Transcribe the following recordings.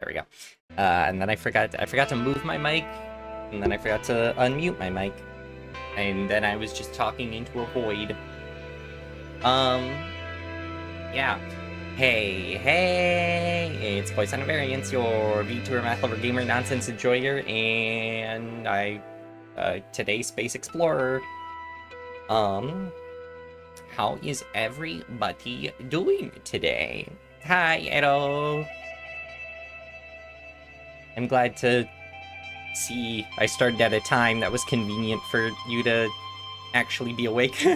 There we go. And then I forgot to move my mic, and then I forgot to unmute my mic, and then I was just talking into a void. Um, yeah. Hey, it's Poisson Variance, your VTuber Math Lover Gamer Nonsense Enjoyer, and today Space Explorer. How is everybody doing today? Hi, Edo. I'm glad to see I started at a time that was convenient for you to actually be awake.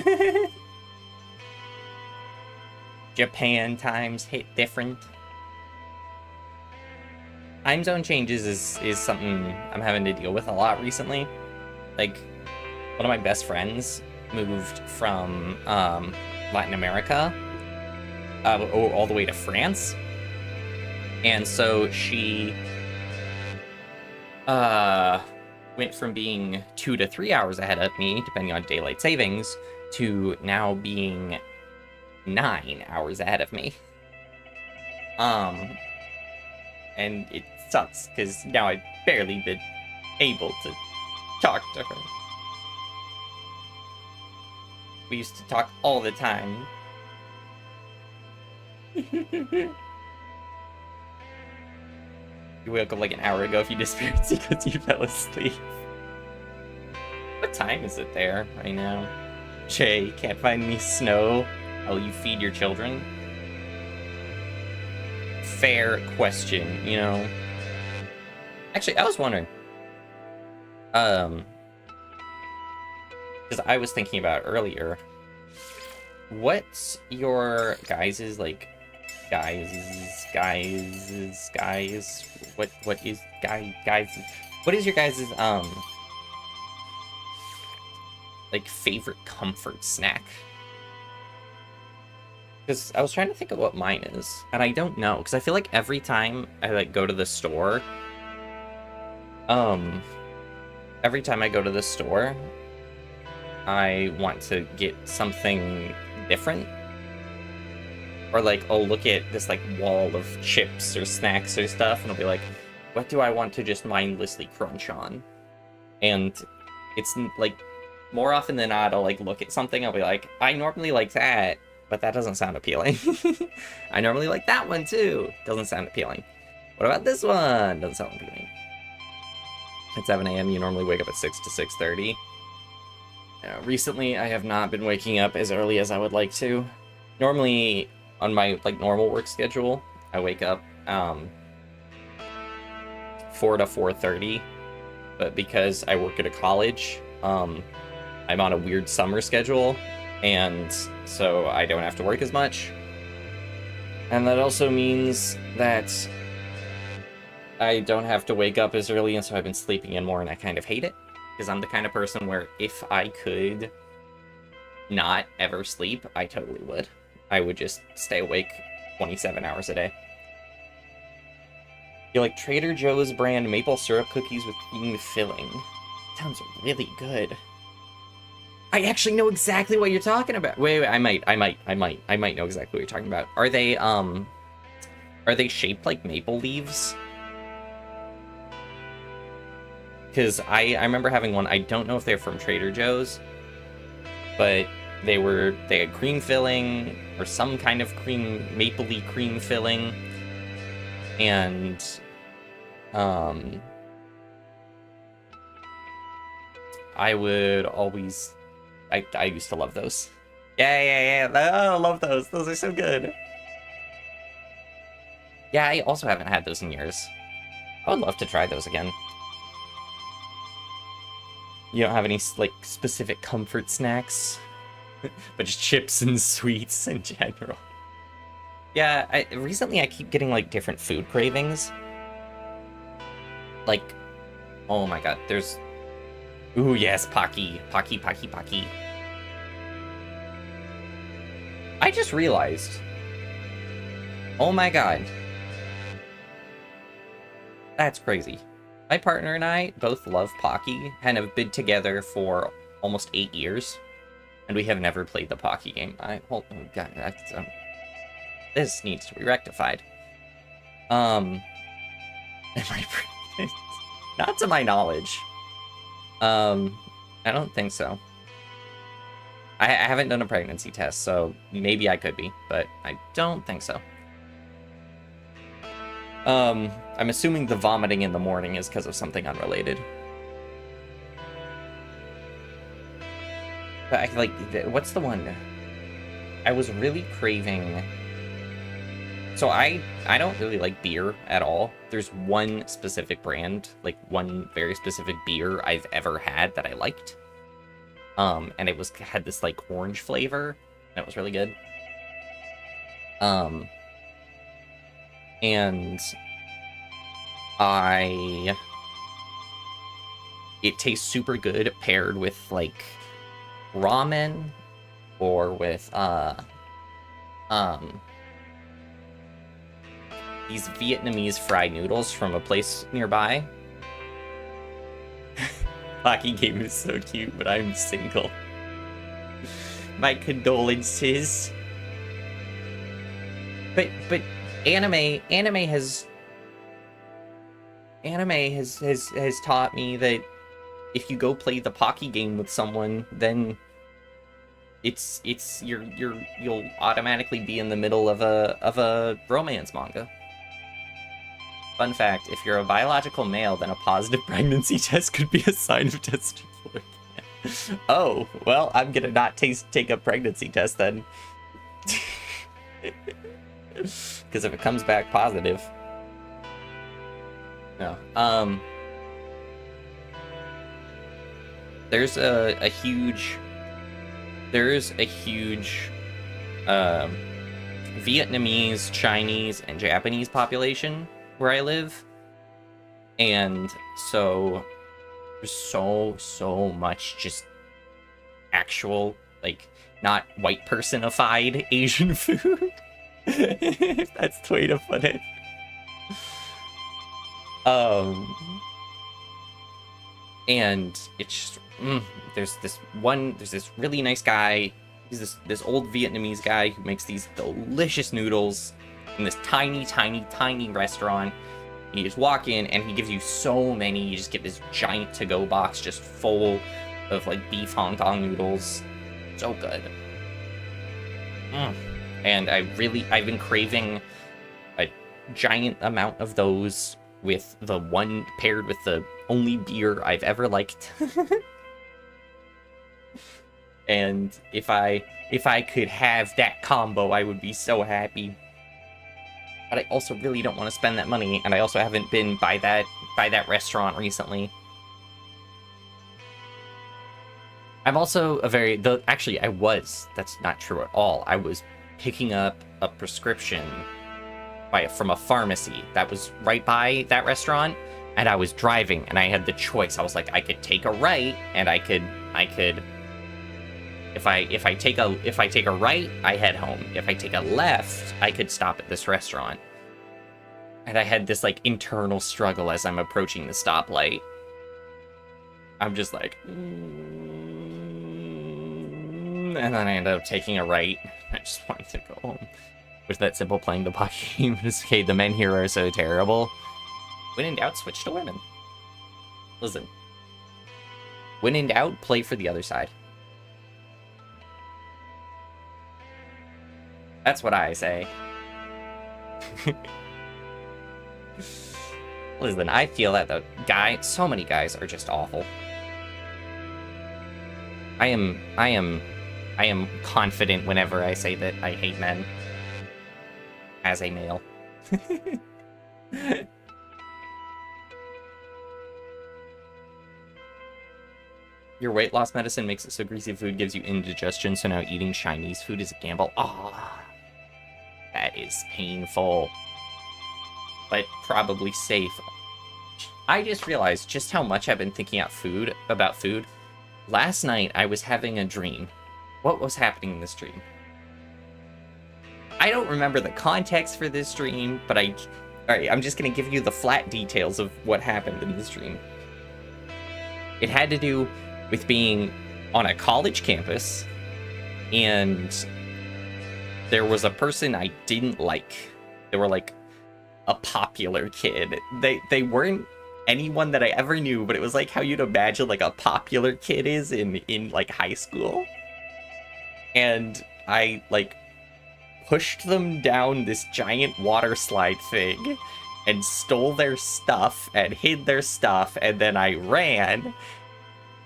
Japan times hit different. Time zone changes is something I'm having to deal with a lot recently. Like, one of my best friends moved from Latin America all the way to France. And so she went from being 2 to 3 hours ahead of me, depending on daylight savings, to now being 9 hours ahead of me. And it sucks, because now I've barely been able to talk to her. We used to talk all the time. You woke up like an hour ago if you disappeared because you fell asleep. What time is it there right now? Jay, can't find any snow. Will you feed your children? Fair question, you know. Actually, I was wondering. Because I was thinking about earlier. What's your guys's, like, guys, what is what is your guys's like favorite comfort snack? Because I was trying to think of what mine is, and I don't know, because I feel like every time I like go to the store, every time I go to the store, I want to get something different. Or, like, I'll look at this, like, wall of chips or snacks or stuff, and I'll be like, what do I want to just mindlessly crunch on? And it's, like, more often than not, I'll, like, look at something, I'll be like, I normally like that, but that doesn't sound appealing. I normally like that one, too. Doesn't sound appealing. What about this one? Doesn't sound appealing. At 7 a.m., you normally wake up at 6 to 6:30. Recently, I have not been waking up as early as I would like to. Normally, on my, like, normal work schedule, I wake up 4 to 4:30, but because I work at a college, I'm on a weird summer schedule, and so I don't have to work as much. And that also means that I don't have to wake up as early, and so I've been sleeping in more, and I kind of hate it, because I'm the kind of person where if I could not ever sleep, I totally would. I would just stay awake 27 hours a day. You like Trader Joe's brand maple syrup cookies with cream filling. Sounds really good. I actually know exactly what you're talking about. Wait, I might know exactly what you're talking about. Are they shaped like maple leaves? Because I remember having one. I don't know if they're from Trader Joe's, but they had cream filling or some kind of mapley cream filling, and I would always I used to love those. Yeah. Oh, I love those. Those are so good. Yeah, I also haven't had those in years. I would love to try those again. You don't have any, like, specific comfort snacks? But just chips and sweets in general. Yeah, recently I keep getting, like, different food cravings. Like, oh my god, there's... Ooh, yes, Pocky. Pocky. I just realized... Oh my god. That's crazy. My partner and I both love Pocky and have been together for almost 8 years, and we have never played the Pocky game. Oh god, that's, this needs to be rectified. Am I pregnant? Not to my knowledge. I don't think so. I haven't done a pregnancy test, so maybe I could be, but I don't think so. I'm assuming the vomiting in the morning is because of something unrelated. But I like, what's the one? I was really craving. So I don't really like beer at all. There's one specific brand, like one very specific beer I've ever had that I liked. And it had this like orange flavor, and it was really good. And it tastes super good paired with like ramen or with these Vietnamese fried noodles from a place nearby. Hockey game is so cute, but I'm single. My condolences. But anime has taught me that if you go play the Pocky game with someone, then you'll automatically be in the middle of a romance manga. Fun fact, if you're a biological male, then a positive pregnancy test could be a sign of testicular cancer. Oh, well, I'm gonna not take a pregnancy test then. Because if it comes back positive... No. There's a huge Vietnamese, Chinese, and Japanese population where I live, and so there's so much just actual, like, not white personified Asian food, if that's the way to put it. And it's just there's this really nice guy. He's this old Vietnamese guy who makes these delicious noodles in this tiny restaurant. You just walk in and he gives you so many. You just get this giant to-go box just full of like beef Hong Kong noodles. So good. And I've been craving a giant amount of those with the one paired with the only beer I've ever liked. And if I could have that combo, I would be so happy. But I also really don't want to spend that money, and I also haven't been by that restaurant recently. I'm also actually, that's not true at all. I was picking up a prescription from a pharmacy that was right by that restaurant, and I was driving, and I had the choice. I was like, I could take a right, and I could if I take a right, I head home. If I take a left, I could stop at this restaurant. And I had this like internal struggle as I'm approaching the stoplight. I'm just like, and then I ended up taking a right. I just wanted to go home. Was that simple playing the Pocky game? Okay, the men here are so terrible. When in doubt, switch to women. Listen. When in doubt, play for the other side. That's what I say. Listen, I feel that so many guys are just awful. I am confident whenever I say that I hate men. As a male. Your weight loss medicine makes it so greasy food gives you indigestion, so now eating Chinese food is a gamble. Ah. That is painful, but probably safe. I just realized just how much I've been thinking about food. Last night, I was having a dream. What was happening in this dream? I don't remember the context for this dream, but alright, I'm just gonna give you the flat details of what happened in this dream. It had to do with being on a college campus, and there was a person I didn't like. There were like a popular kid. They weren't anyone that I ever knew, but it was like how you'd imagine like a popular kid is in like high school. And I like pushed them down this giant water slide thing and stole their stuff and hid their stuff, and then I ran.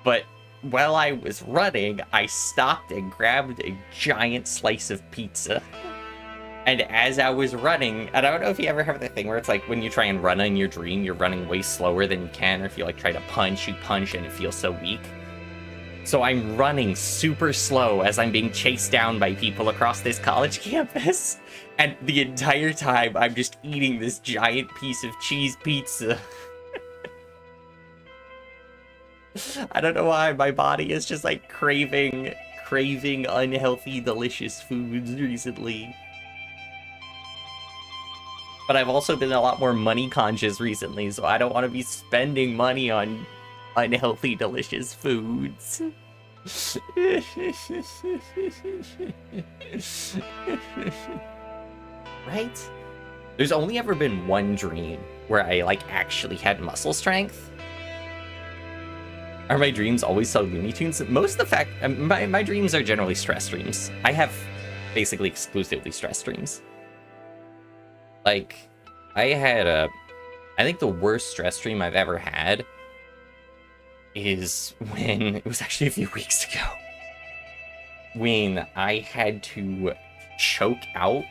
But while I was running, I stopped and grabbed a giant slice of pizza. And as I was running, and I don't know if you ever have the thing where it's like when you try and run in your dream, you're running way slower than you can, or if you like try to punch, you punch and it feels so weak. So I'm running super slow as I'm being chased down by people across this college campus. And the entire time, I'm just eating this giant piece of cheese pizza. I don't know why my body is just like craving unhealthy, delicious foods recently. But I've also been a lot more money conscious recently, so I don't want to be spending money on unhealthy, delicious foods. Right? There's only ever been one dream where I like actually had muscle strength. Are my dreams always so Looney Tunes? Most of the fact, my dreams are generally stress dreams. I have basically exclusively stress dreams. Like, I think the worst stress dream I've ever had is when, it was actually a few weeks ago, when I had to choke out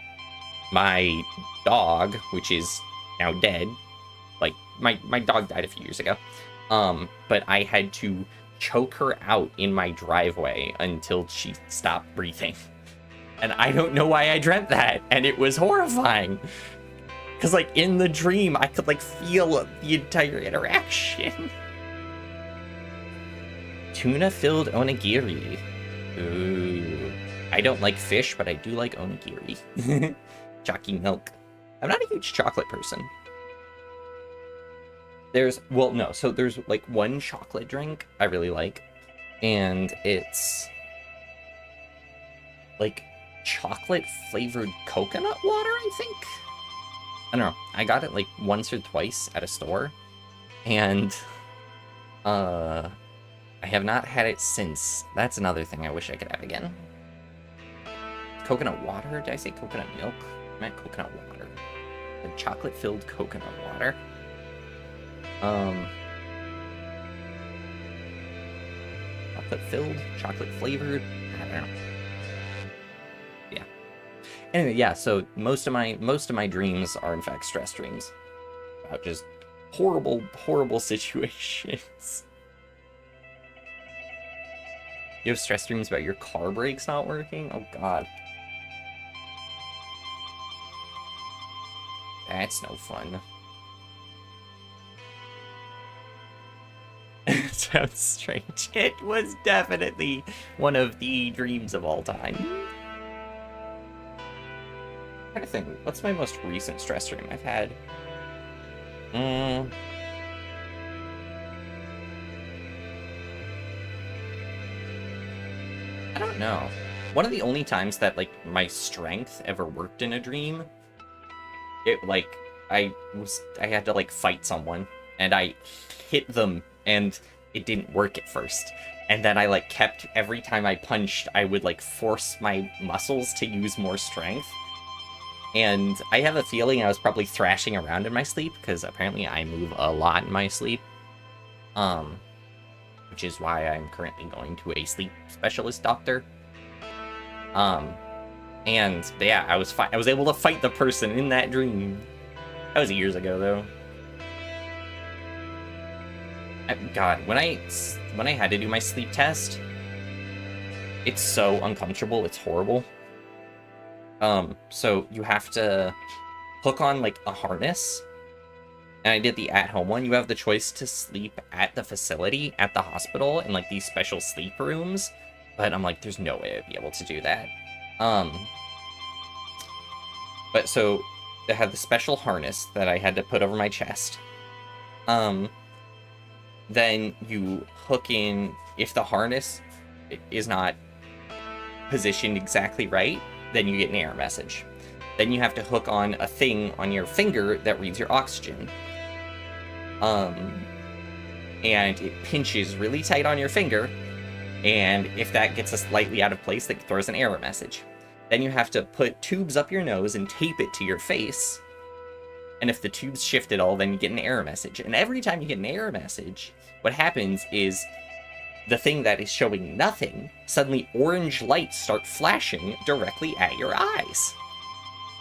my dog, which is now dead. Like, my dog died a few years ago. But I had to choke her out in my driveway until she stopped breathing. And I don't know why I dreamt that, and it was horrifying. Because, like, in the dream, I could, like, feel the entire interaction. Tuna-filled onigiri. Ooh. I don't like fish, but I do like onigiri. Jockey milk. I'm not a huge chocolate person. There's like one chocolate drink I really like, and it's like chocolate flavored coconut water, I think. I don't know. I got it like once or twice at a store, and I have not had it since. That's another thing I wish I could have again. Coconut water? Did I say coconut milk? I meant coconut water. The chocolate filled coconut water. Chocolate filled, chocolate flavored. I don't know. Yeah. Anyway, yeah. So most of my dreams are in fact stress dreams about just horrible situations. You have stress dreams about your car brakes not working? Oh God. That's no fun. Sounds strange. It was definitely one of the dreams of all time. I'm trying to think, what's my most recent stress dream I've had? I don't know. One of the only times that like my strength ever worked in a dream, it like I had to like fight someone and I hit them and it didn't work at first. And then I like kept, every time I punched, I would like force my muscles to use more strength. And I have a feeling I was probably thrashing around in my sleep, because apparently I move a lot in my sleep. Which is why I'm currently going to a sleep specialist doctor. And yeah, I was able to fight the person in that dream. That was years ago though. God, when I had to do my sleep test, it's so uncomfortable, it's horrible. So you have to hook on like a harness, and I did the at-home one. You have the choice to sleep at the facility, at the hospital, in like these special sleep rooms, but I'm like, there's no way I'd be able to do that. But so they had the special harness that I had to put over my chest. Then you hook in, if the harness is not positioned exactly right, then you get an error message. then you have to hook on a thing on your finger that reads your oxygen. And it pinches really tight on your finger, and if that gets us slightly out of place, that throws an error message. Then you have to put tubes up your nose and tape it to your face, and if the tubes shift at all, then you get an error message. And every time you get an error message, what happens is the thing that is showing nothing, suddenly orange lights start flashing directly at your eyes.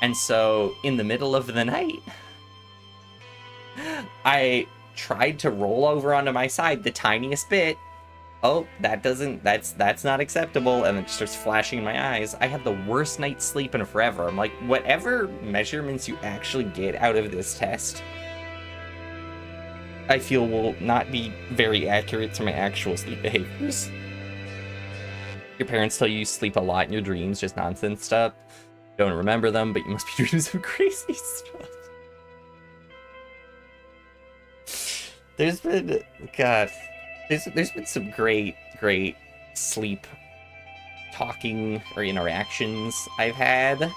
And so, in the middle of the night, I tried to roll over onto my side the tiniest bit. Oh, that's not acceptable, and it starts flashing in my eyes. I had the worst night's sleep in forever. I'm like, whatever measurements you actually get out of this test, I feel will not be very accurate to my actual sleep behaviors. Your parents tell you sleep a lot in your dreams, just nonsense stuff. Don't remember them, but you must be doing some crazy stuff. There's been some great sleep talking or interactions I've had.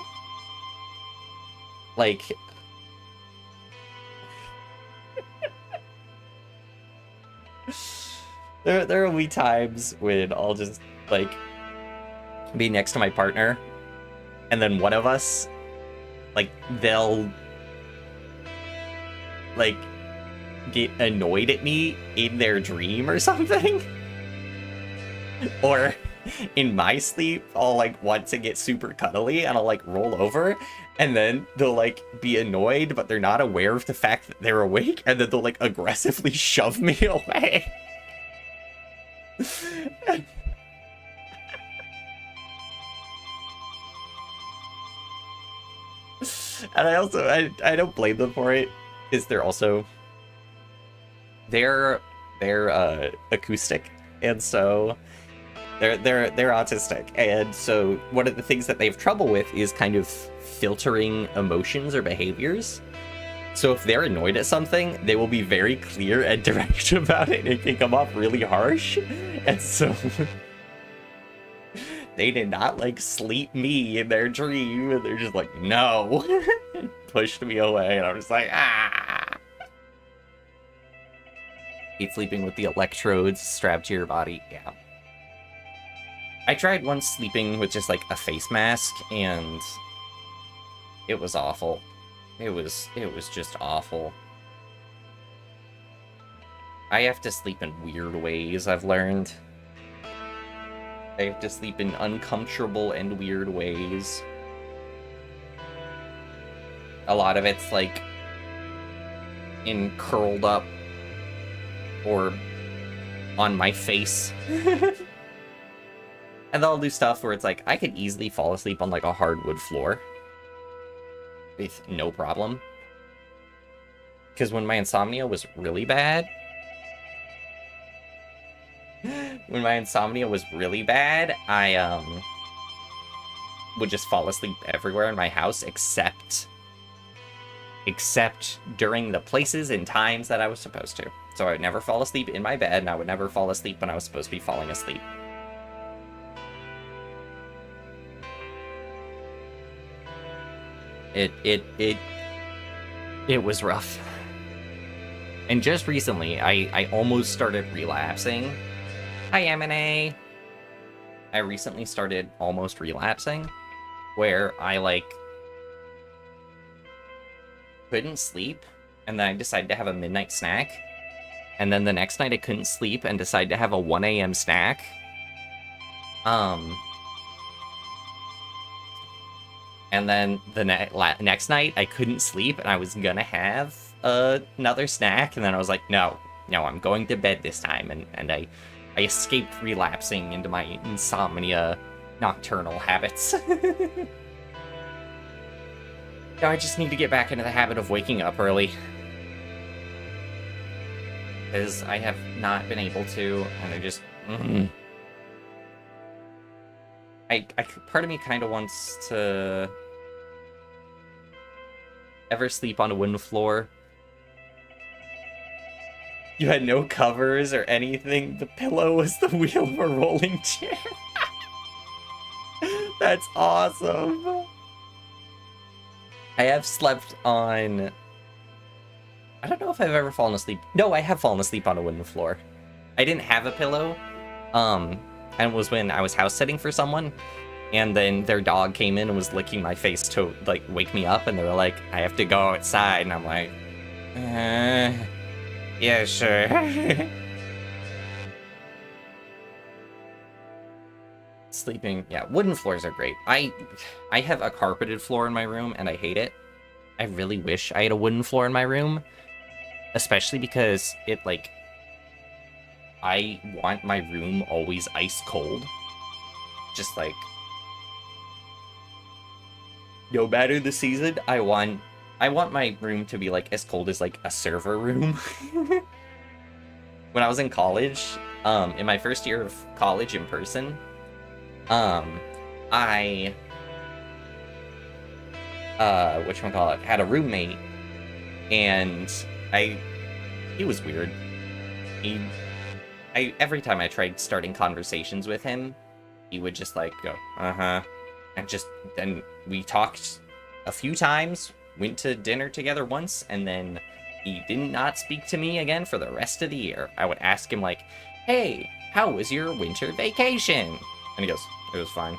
Like, there will be times when I'll just, like, be next to my partner, and then one of us, like, they'll, like, get annoyed at me in their dream or something. Or in my sleep, I'll, like, want to get super cuddly, and I'll, like, roll over, and then they'll, like, be annoyed, but they're not aware of the fact that they're awake, and then they'll, like, aggressively shove me away. And I don't blame them for it, because they're acoustic, and so they're autistic, and so one of the things that they have trouble with is kind of filtering emotions or behaviors. So if they're annoyed at something, they will be very clear and direct about it. It can come off really harsh, and so they did not, like, sleep me in their dream, and they're just like, no, and pushed me away, and I'm just like, ah. Hate sleeping with the electrodes strapped to your body. Yeah. I tried once sleeping with just, like, a face mask, and it was awful. It was just awful. I have to sleep in weird ways, I've learned. I have to sleep in uncomfortable and weird ways. A lot of it's, like, in curled up or on my face. And they'll do stuff where it's like, I could easily fall asleep on, like, a hardwood floor with no problem. Because when my insomnia was really bad, I would just fall asleep everywhere in my house except during the places and times that I was supposed to. So I would never fall asleep in my bed, and I would never fall asleep when I was supposed to be falling asleep. It was rough. And just recently, I almost started relapsing. Hi, M&A. I recently started almost relapsing, where I, like, couldn't sleep, and then I decided to have a midnight snack, and then the next night I couldn't sleep and decided to have a 1 a.m. snack. And then the next night I couldn't sleep, and I was gonna have another snack, and then I was like, no, I'm going to bed this time, and I escaped relapsing into my insomnia nocturnal habits. Now I just need to get back into the habit of waking up early, because I have not been able to, and I just... part of me kind of wants to ever sleep on a wooden floor. You had no covers or anything. The pillow was the wheel of a rolling chair. That's awesome. I have slept on... I don't know if I've ever fallen asleep. No, I have fallen asleep on a wooden floor. I didn't have a pillow, and it was when I was house sitting for someone, and then their dog came in and was licking my face to, like, wake me up, and they were like, I have to go outside, and I'm like, yeah, sure. Sleeping, yeah, wooden floors are great. I have a carpeted floor in my room, and I hate it. I really wish I had a wooden floor in my room, especially because it, like, I want my room always ice cold. Just like, no matter the season, I want my room to be like as cold as like a server room. When I was in college, in my first year of college in person, I whatchamacallit, had a roommate, and he was weird. Every time I tried starting conversations with him, he would just like go, and then we talked a few times, went to dinner together once, and then he did not speak to me again for the rest of the year. I would ask him like, hey, how was your winter vacation? And he goes, it was fine.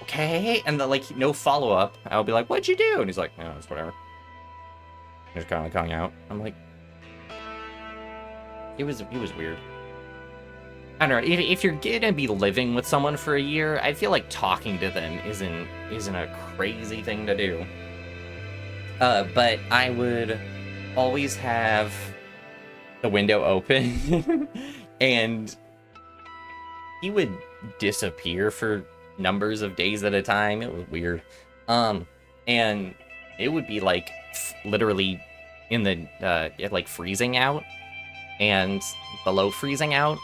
Okay, and then like no follow-up. I'll be like, what'd you do? And he's like, no, it's whatever. Just kind of like hung out. I'm like, he was weird. I don't know, if you're gonna be living with someone for a year, I feel like talking to them isn't a crazy thing to do. But I would always have the window open, and he would disappear for numbers of days at a time. It was weird. And it would be like literally in the like freezing out and below freezing out,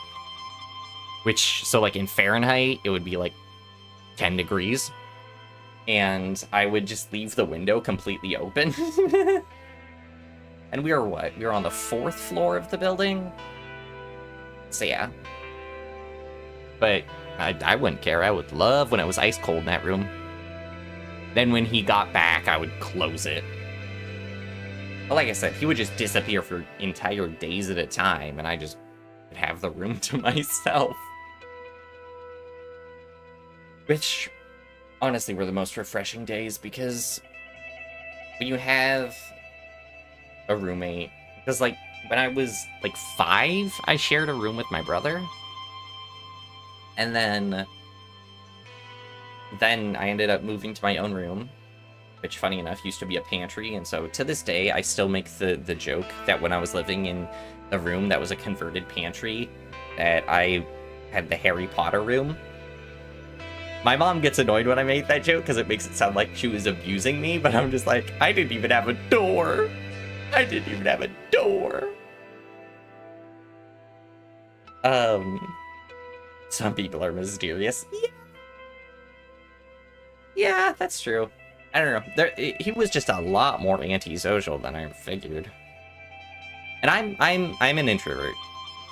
which, so like in Fahrenheit it would be like 10 degrees, and I would just leave the window completely open. And we were on the 4th floor of the building, so yeah. But I wouldn't care. I would love when it was ice cold in that room. Then when he got back, I would close it. But like I said, he would just disappear for entire days at a time, and I just would have the room to myself. Which, honestly, were the most refreshing days, because when you have a roommate... Because, like, when I was, like, 5, I shared a room with my brother. And then I ended up moving to my own room, which, funny enough, used to be a pantry. And so to this day, I still make the joke that when I was living in the room that was a converted pantry, that I had the Harry Potter room. My mom gets annoyed when I make that joke because it makes it sound like she was abusing me, but I'm just like, I didn't even have a door. I didn't even have a door. Some people are mysterious. Yeah, that's true. I don't know. He was just a lot more antisocial than I figured. And I'm an introvert.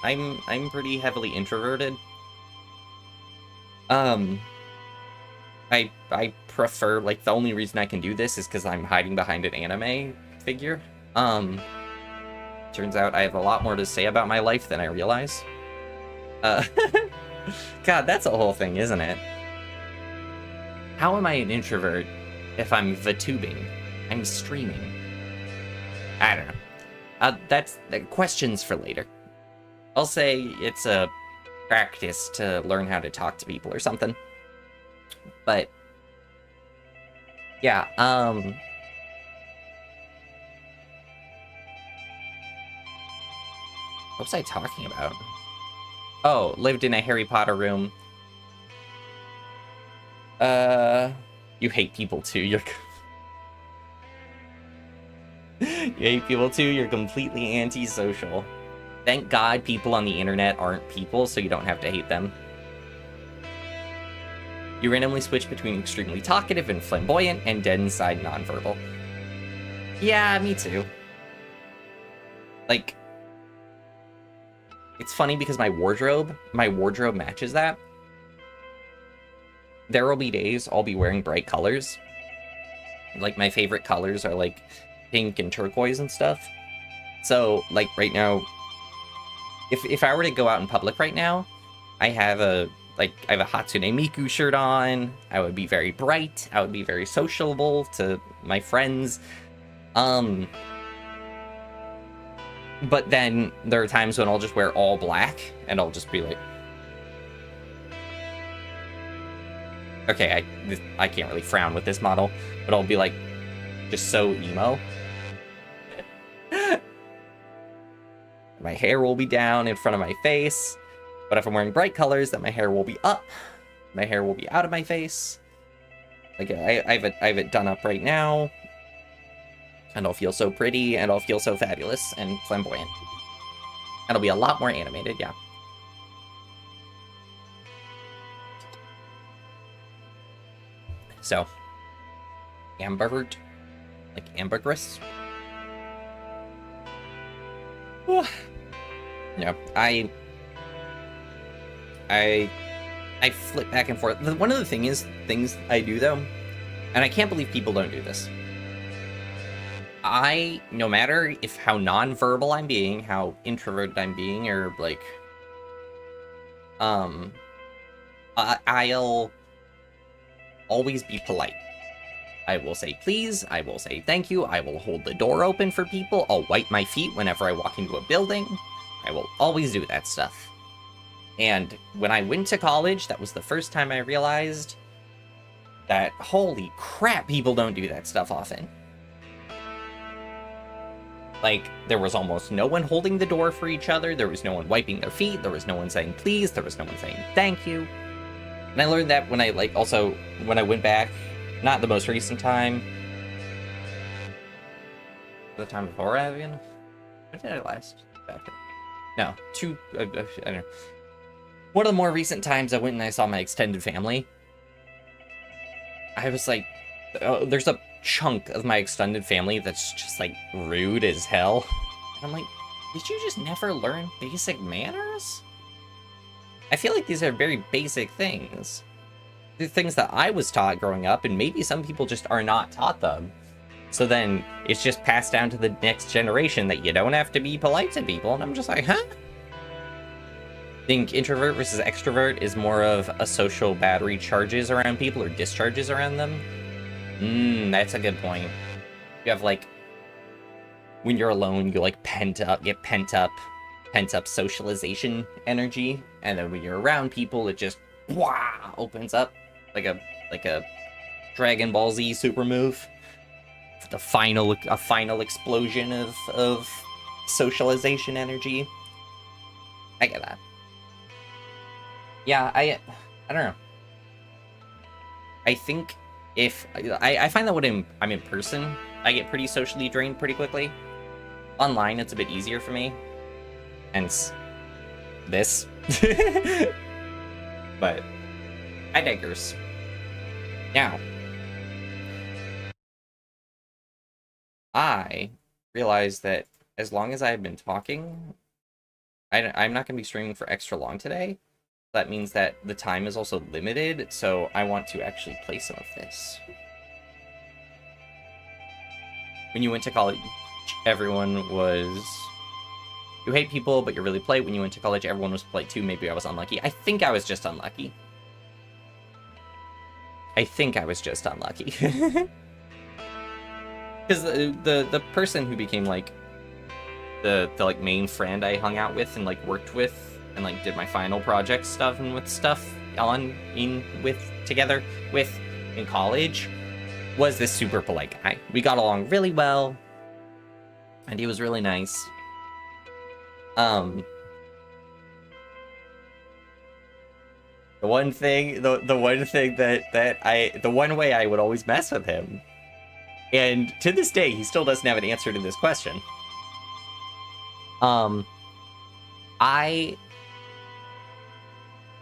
I'm pretty heavily introverted. I prefer, like, the only reason I can do this is because I'm hiding behind an anime figure. Turns out I have a lot more to say about my life than I realize. God, that's a whole thing, isn't it? How am I an introvert if I'm vtubing? I'm streaming. I don't know. That's questions for later. I'll say it's a practice to learn how to talk to people or something. But yeah, what was I talking about? Oh, lived in a Harry Potter room. You hate people too. You hate people too. You're completely antisocial. Thank God people on the internet aren't people, so you don't have to hate them. You randomly switch between extremely talkative and flamboyant and dead inside nonverbal. Yeah, me too. Like, it's funny because my wardrobe matches that. there will be days I'll be wearing bright colors. Like, my favorite colors are, like, pink and turquoise and stuff. So, like, right now, if I were to go out in public right now, I have a Hatsune Miku shirt on. I would be very bright. I would be very sociable to my friends. But then there are times when I'll just wear all black, and I'll just be like, okay, I can't really frown with this model, but I'll be like, just so emo. My hair will be down in front of my face, but if I'm wearing bright colors, then my hair will be up. My hair will be out of my face. Like, I have it done up right now, and I'll feel so pretty, and I'll feel so fabulous and flamboyant. And it'll be a lot more animated, yeah. So, ambivert, like ambergris. Yeah, I flip back and forth. One of the things I do though, and I can't believe people don't do this. No matter how non-verbal I'm being, how introverted I'm being, or like, I'll always be polite. I will say please, I will say thank you, I will hold the door open for people, I'll wipe my feet whenever I walk into a building. I will always do that stuff. And when I went to college, that was the first time I realized that, holy crap, people don't do that stuff often. Like, there was almost no one holding the door for each other, there was no one wiping their feet, there was no one saying please, there was no one saying thank you. And I learned that when I, when I went back, not the most recent time, the time before Avian? When did I last back? No, I don't know. One of the more recent times I went and I saw my extended family, I was like, there's a chunk of my extended family that's just, like, rude as hell. And I'm like, did you just never learn basic manners? I feel like these are very basic things. The things that I was taught growing up, and maybe some people just are not taught them. So then it's just passed down to the next generation that you don't have to be polite to people, and I'm just like, huh? I think introvert versus extrovert is more of a social battery charges around people or discharges around them. That's a good point. You have, like, when you're alone, you, like, get pent up socialization energy, and then when you're around people, it just opens up like a Dragon Ball Z super move. A final explosion of socialization energy. I get that. Yeah, I don't know. I think if I find that when I'm in person, I get pretty socially drained pretty quickly. Online, it's a bit easier for me. Hence this. But I digress. Now, I realized that as long as I've been talking, I'm not going to be streaming for extra long today. That means that the time is also limited, so I want to actually play some of this. When you went to college, everyone was... You hate people, but you're really polite. When you went to college, everyone was polite too. Maybe I was unlucky. I think I was just unlucky. Because the person who became, like, the like, main friend I hung out with and, like, worked with and, like, did my final project stuff and together with in college was this super polite guy. We got along really well, and he was really nice. The one way I would always mess with him, and to this day he still doesn't have an answer to this question. I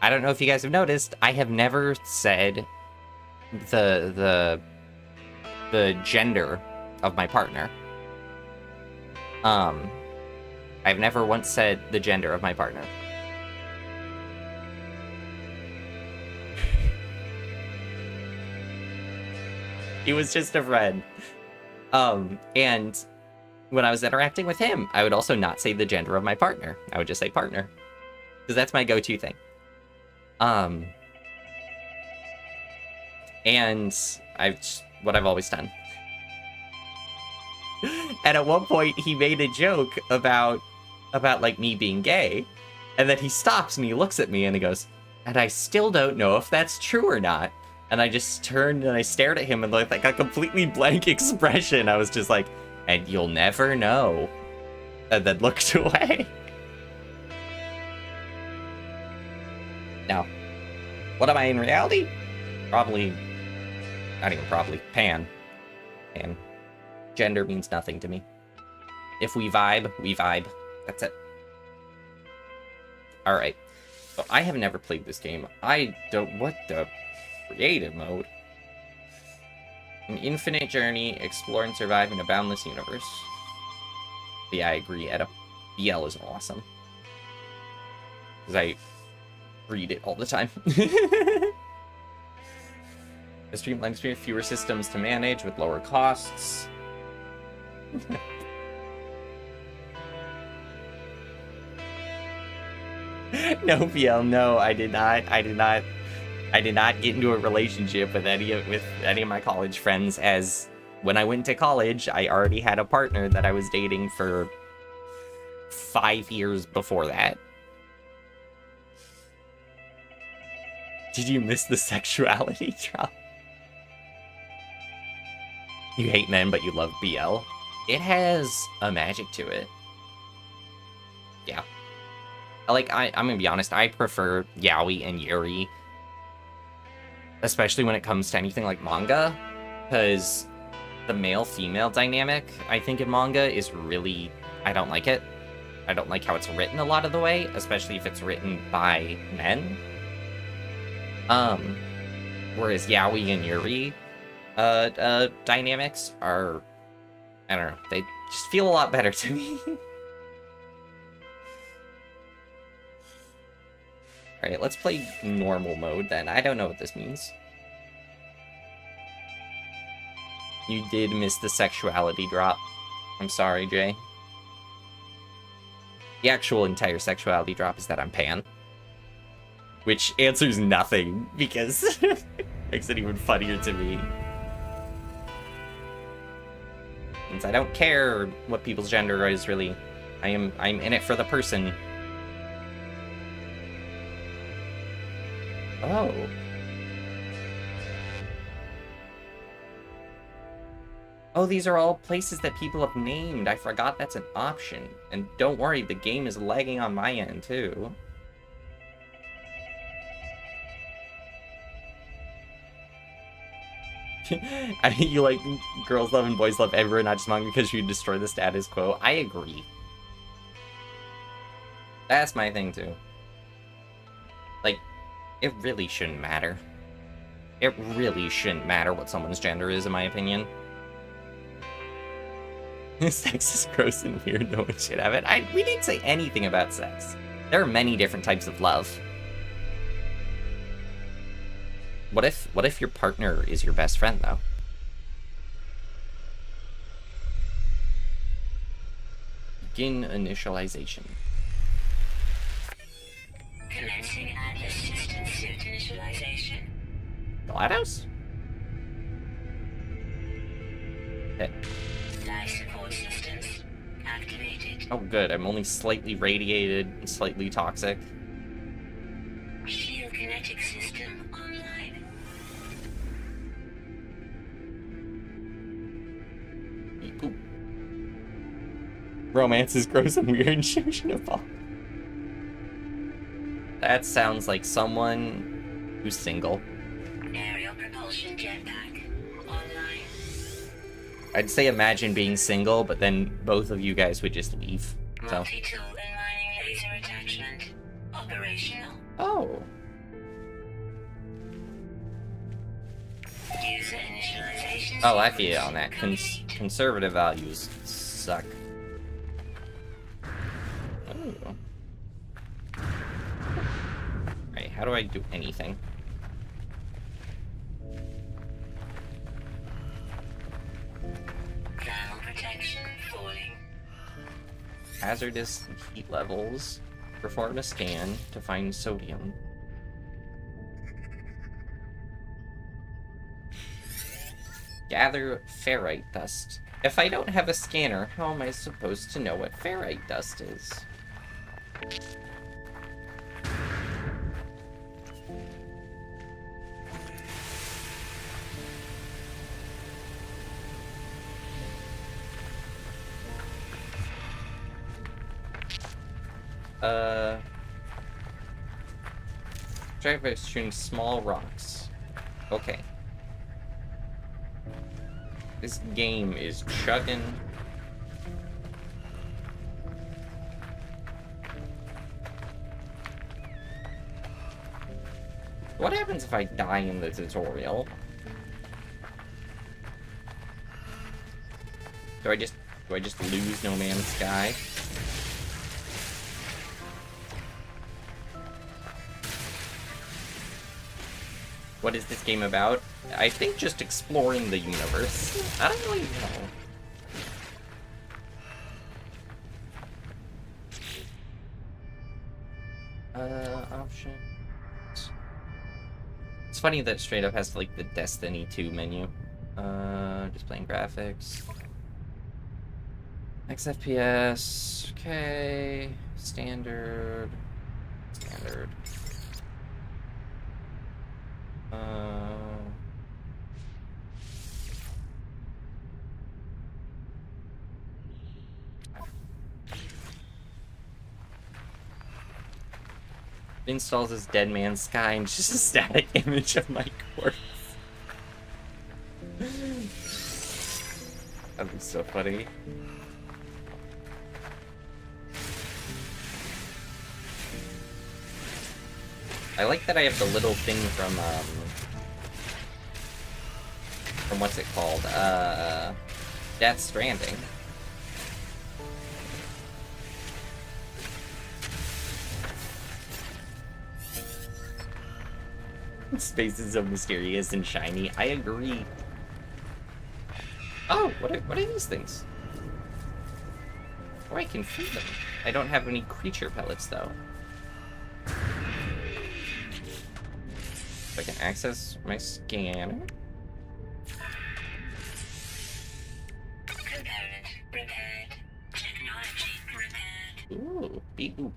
don't know if you guys have noticed, I have never said the gender of my partner. I've never once said the gender of my partner. He was just a friend. And when I was interacting with him, I would also not say the gender of my partner. I would just say partner. Because that's my go-to thing. And what I've always done. And at one point, he made a joke about like me being gay, and then he stops and he looks at me and he goes, "And I still don't know if that's true or not." And I just turned and I stared at him and like a completely blank expression. I was just like, "And you'll never know," and then looked away. Now, what am I in reality? Probably, not even probably, pan. Gender means nothing to me. If we vibe, we vibe. That's it. Alright. So I have never played this game. What the creative mode? An infinite journey, explore and survive in a boundless universe. Yeah, I agree, Edda. BL is awesome. Because I read it all the time. A streamlined experience, fewer systems to manage with lower costs. No, BL, no, I did not get into a relationship with any of my college friends, as when I went to college, I already had a partner that I was dating for 5 years before that. Did you miss the sexuality drop? You hate men, but you love BL. It has a magic to it. Yeah. Like, I'm gonna be honest, I prefer yaoi and yuri. Especially when it comes to anything like manga. Because the male-female dynamic, I think, in manga is really... I don't like it. I don't like how it's written a lot of the way, especially if it's written by men. Whereas yaoi and yuri dynamics are... I don't know, they just feel a lot better to me. Alright, let's play normal mode then. I don't know what this means. You did miss the sexuality drop. I'm sorry, Jay. The actual entire sexuality drop is that I'm pan. Which answers nothing, because it makes it even funnier to me. Since I don't care what people's gender is, really. I'm in it for the person. Oh. Oh, these are all places that people have named. I forgot that's an option. And don't worry, the game is lagging on my end, too. I mean, you like girls love and boys love everyone, not just manga, because you destroy the status quo. I agree. That's my thing, too. Like, it really shouldn't matter. It really shouldn't matter what someone's gender is, in my opinion. Sex is gross and weird, no one should have it. We didn't say anything about sex. There are many different types of love. What if your partner is your best friend, though? Begin initialization. Commencing assistant suit initialization. GLaDOS? Okay. Life support systems activated. Oh, good. I'm only slightly radiated and slightly toxic. Shield kinetic system online. Ooh. Romance is gross and weird and shouldn't evolve. That sounds like someone who's single. Aerial propulsion jetpack online. I'd say imagine being single, but then both of you guys would just leave. So. Multi-tool and mining laser attachment operational. Oh. User initialization. Oh, I feel on that. Conservative values suck. Oh. Right, how do I do anything? Hazardous heat levels. Perform a scan to find sodium. Gather ferrite dust. If I don't have a scanner, how am I supposed to know what ferrite dust is? Try by shooting small rocks. Okay. This game is chugging. What happens if I die in the tutorial? Do I just lose No Man's Sky? What is this game about? I think just exploring the universe. I don't really know. Options. It's funny that it straight up has like the Destiny 2 menu. Displaying graphics. Max FPS. Okay. Standard. Standard. Installs as Dead Man's Sky and just a static image of my corpse. That'd be so funny. I like that I have the little thing from what's it called? Death Stranding. Space is so mysterious and shiny. I agree. Oh, what are these things? Oh, I can feed them. I don't have any creature pellets, though. So I can access my scanner. Component repaired. Technology repaired. Ooh, beep boop.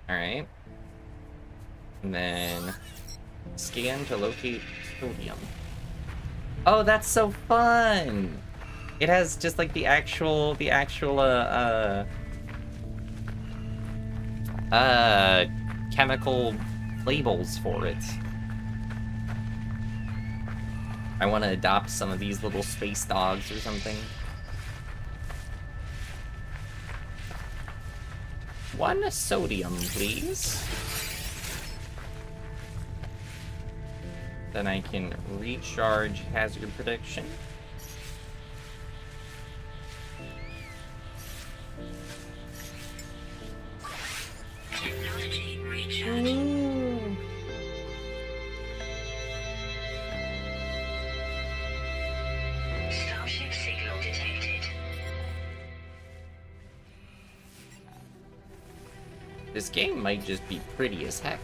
Alright. And then scan to locate sodium. Oh, that's so fun! It has just like the actual chemical labels for it. I want to adopt some of these little space dogs or something. One sodium, please. Then I can recharge hazard prediction. Technology recharge. Ooh. Starship signal detected. This game might just be pretty as heck.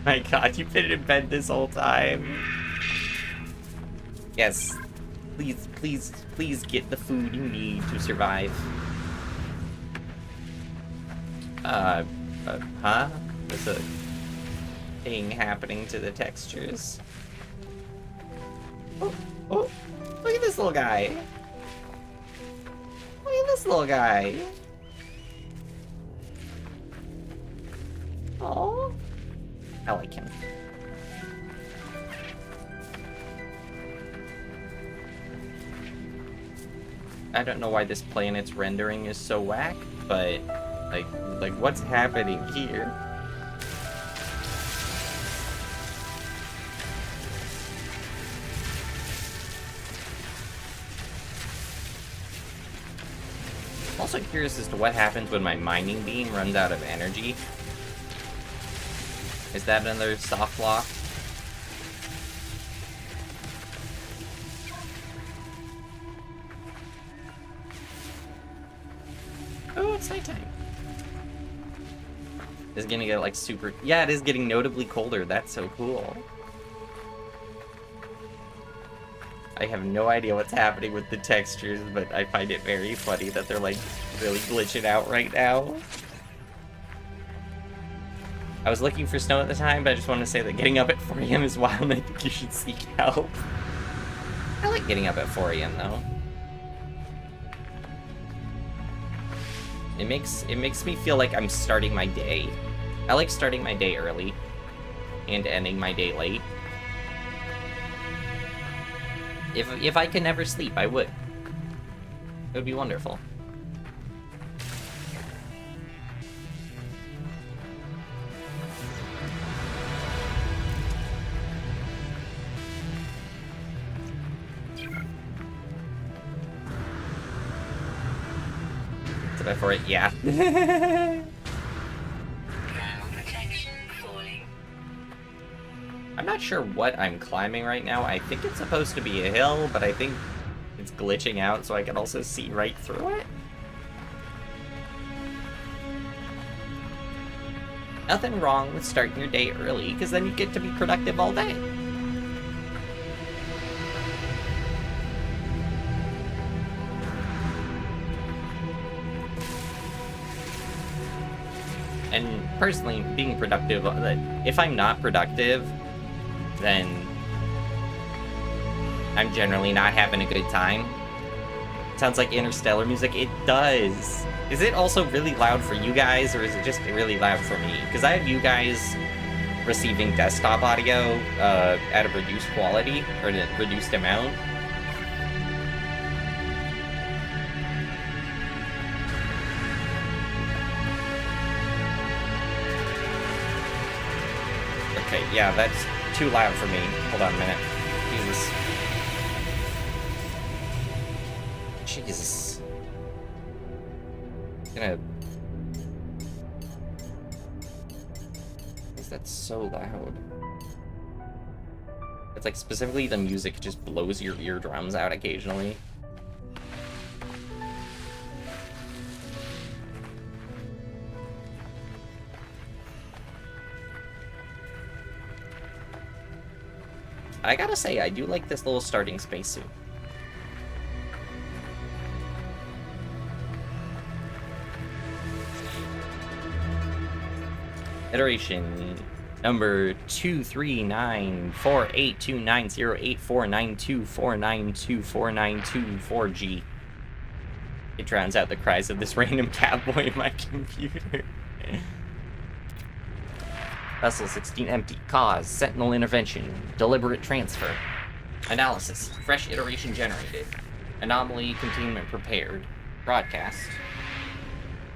My god, you've been in bed this whole time. Yes. Please, please, please get the food you need to survive. Huh? There's a thing happening to the textures. Oh, oh, look at this little guy. Look at this little guy. Oh, I like him. I don't know why this planet's rendering is so whack, but like what's happening here? I'm also curious as to what happens when my mining beam runs out of energy. Is that another soft lock? it's nighttime. It's gonna get like super... Yeah, it is getting notably colder. That's so cool. I have no idea what's happening with the textures, but I find it very funny that they're like really glitching out right now. I was looking for snow at the time, but I just want to say that getting up at 4 a.m. is wild and I think you should seek help. I like getting up at 4 a.m. though. It makes me feel like I'm starting my day. I like starting my day early and ending my day late. If I could never sleep, I would. It would be wonderful. Did I for it? Yeah. I'm not sure what I'm climbing right now. I think it's supposed to be a hill, but I think it's glitching out so I can also see right through it. Nothing wrong with starting your day early, because then you get to be productive all day. And personally, being productive, if I'm not productive, then I'm generally not having a good time. Sounds like interstellar music. It does. Is it also really loud for you guys, or is it just really loud for me? Because I have you guys receiving desktop audio at a reduced quality, or a reduced amount. Okay, yeah, that's too loud for me. Hold on a minute. Jesus. Gonna... Is that so loud? It's like specifically the music just blows your eardrums out occasionally. I gotta say, I do like this little starting spacesuit. Iteration number 239482908492492492492 It drowns out the cries of this random catboy in my computer. Vessel 16 empty. Cause, Sentinel intervention. Deliberate transfer. Analysis. Fresh iteration generated. Anomaly containment prepared. Broadcast.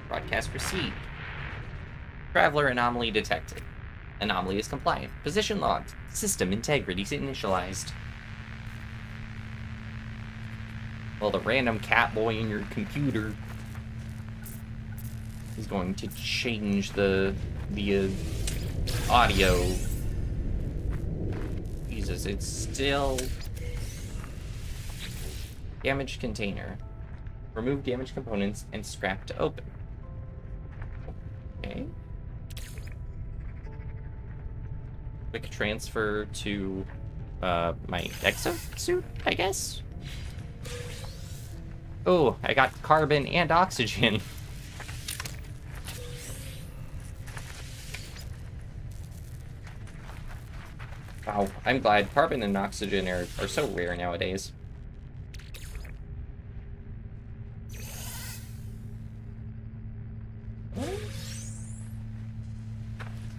Broadcast received. Traveler anomaly detected. Anomaly is compliant. Position logged. System integrity initialized. Well, the random catboy in your computer is going to change the audio. Jesus, it's still... Damaged container. Remove damaged components and scrap to open. Okay. Quick transfer to my exosuit, I guess? Oh, I got carbon and oxygen. Wow, I'm glad. Carbon and oxygen are so rare nowadays.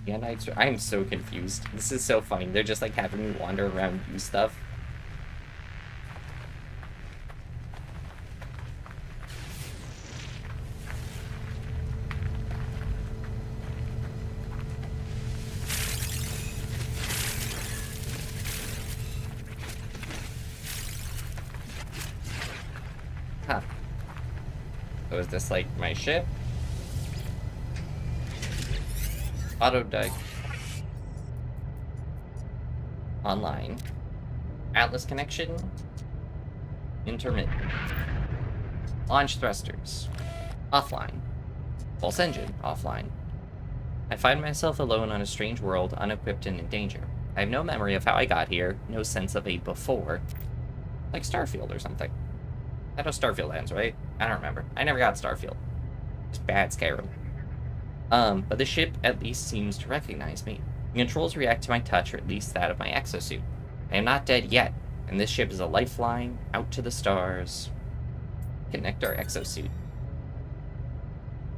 Yeah, I'm so confused. This is so funny. They're just like having me wander around and do stuff. Huh. So is this like my ship? Auto deck. Online. Atlas connection. Intermittent. Launch thrusters. Offline. Pulse engine offline. I find myself alone on a strange world, unequipped and in danger. I have no memory of how I got here, no sense of a before. Like Starfield or something. I know Starfield ends, right? I don't remember. I never got Starfield. It's bad Skyrim. But the ship at least seems to recognize me. The controls react to my touch, or at least that of my exosuit. I am not dead yet, and this ship is a lifeline out to the stars. Connect our exosuit.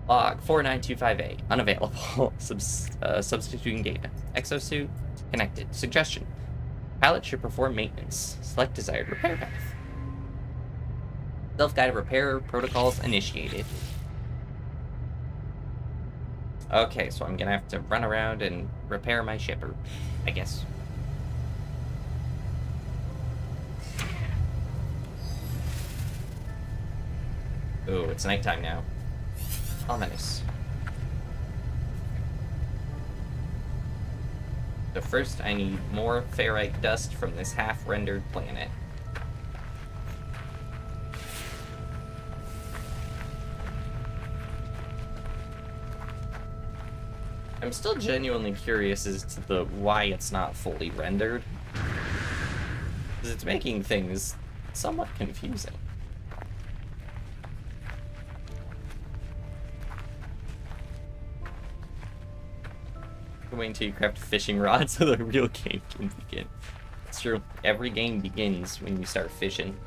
Log 4925A, unavailable. Substituting data. Exosuit, connected. Suggestion. Pilot should perform maintenance. Select desired repair path. Self-guided repair protocols initiated. Okay, so I'm gonna have to run around and repair my shipper, I guess. Ooh, it's nighttime now. Ominous. So first, I need more ferrite dust from this half-rendered planet. I'm still genuinely curious as to the why it's not fully rendered. Because it's making things somewhat confusing. Waiting until you craft fishing rods so the real game can begin. It's true. Every game begins when you start fishing.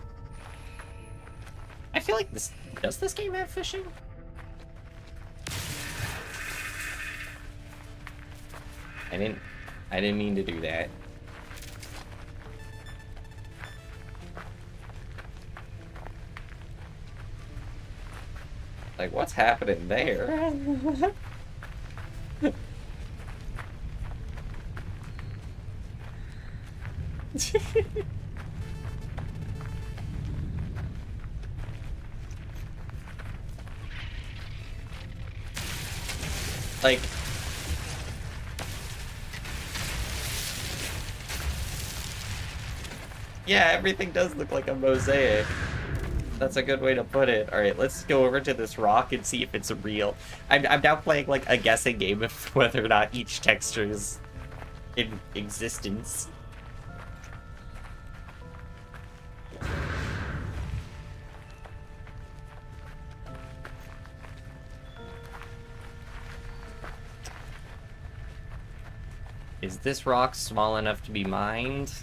I feel like this... Does this game have fishing? I didn't mean to do that. Like, what's happening there? Like... Yeah, everything does look like a mosaic. That's a good way to put it. Alright, let's go over to this rock and see if it's real. I'm now playing like a guessing game of whether or not each texture is in existence. Is this rock small enough to be mined?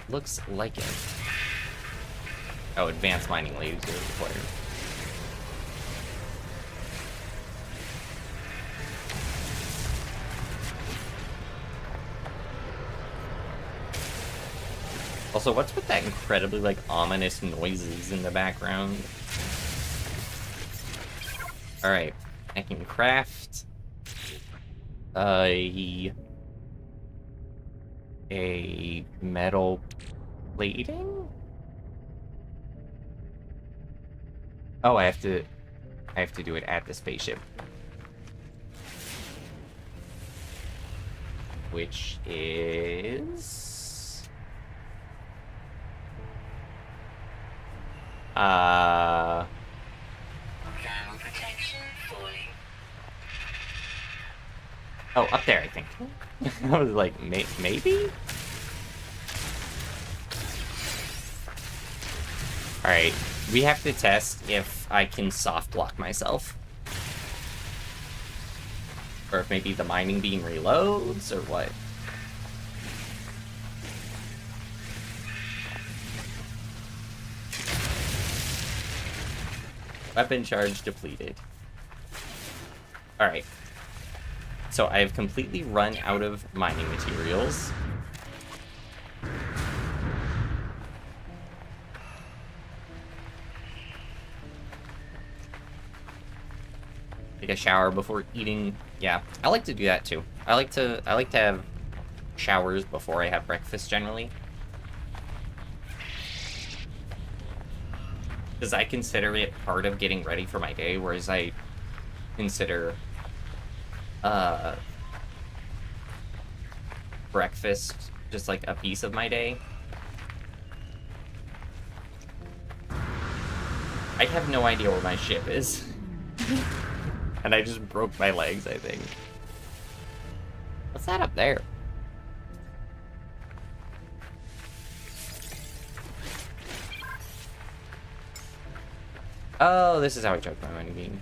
Looks like it. Oh, advanced mining laser required. Also, what's with that incredibly, like, ominous noises in the background? Alright, I can craft a metal plating? Oh, I have to do it at the spaceship. Which is Thermal protection fully. Oh, up there, I think. I was like, maybe? Alright, we have to test if I can soft lock myself. Or if maybe the mining beam reloads, or what. Weapon charge depleted. Alright. So I have completely run out of mining materials. Take a shower before eating. Yeah, I like to do that too. I like to have showers before I have breakfast generally. Because I consider it part of getting ready for my day, whereas I consider breakfast just like a piece of my day. I have no idea where my ship is. And I just broke my legs, I think. What's that up there? Oh, this is how I choke my money game.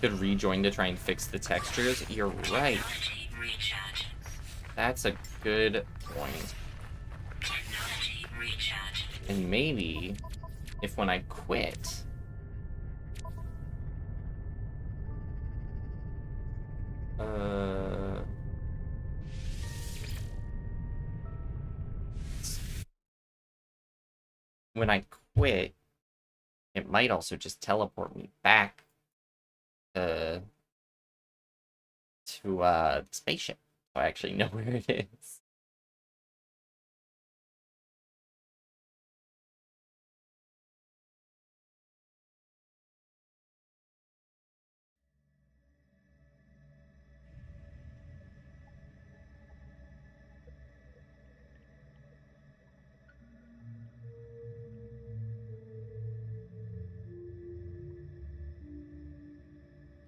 Could rejoin to try and fix the textures. You're right. Technology recharge. That's a good point. Technology recharge. And maybe if when I quit, when I quit, it might also just teleport me back to the spaceship. So I actually know where it is.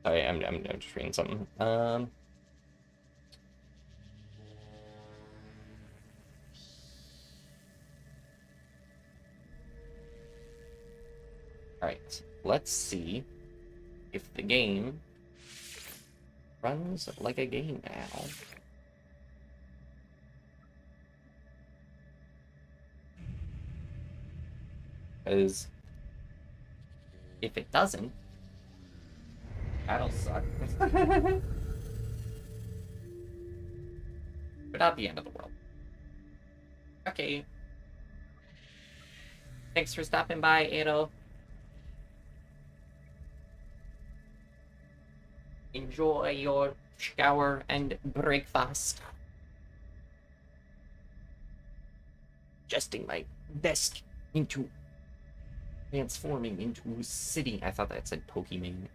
Sorry, I'm just reading something. Alright, let's see if the game runs like a game now. Because if it doesn't, that'll suck. But not the end of the world. Okay. Thanks for stopping by, Ado. Enjoy your shower and breakfast. Adjusting my desk into transforming into city. I thought that said Pokemon.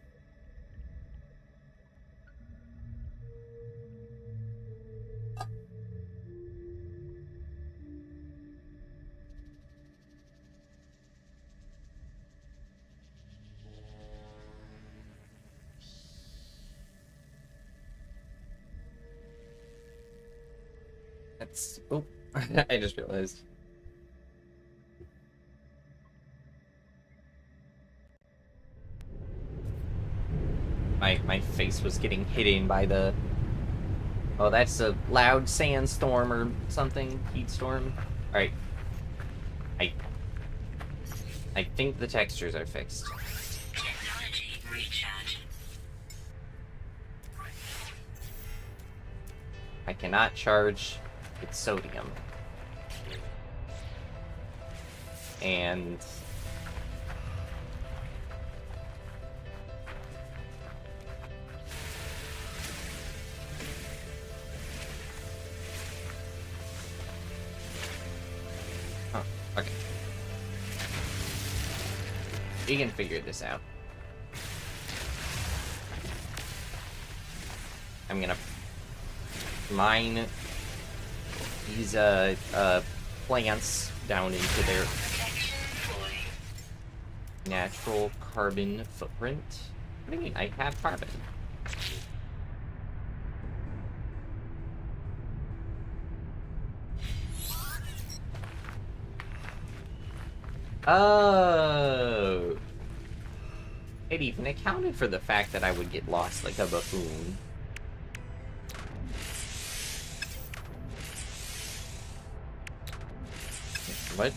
That's oh, I just realized. My face was getting hidden by the. Oh, that's a loud sandstorm or something, heat storm. All right, I think the textures are fixed. Technology recharge. I cannot charge its sodium. And huh, okay. We can figure this out. I'm gonna mine these plants down into their Protection fully. natural carbon footprint. What do you mean? I have carbon. Oh, it even accounted for the fact that I would get lost like a buffoon. What?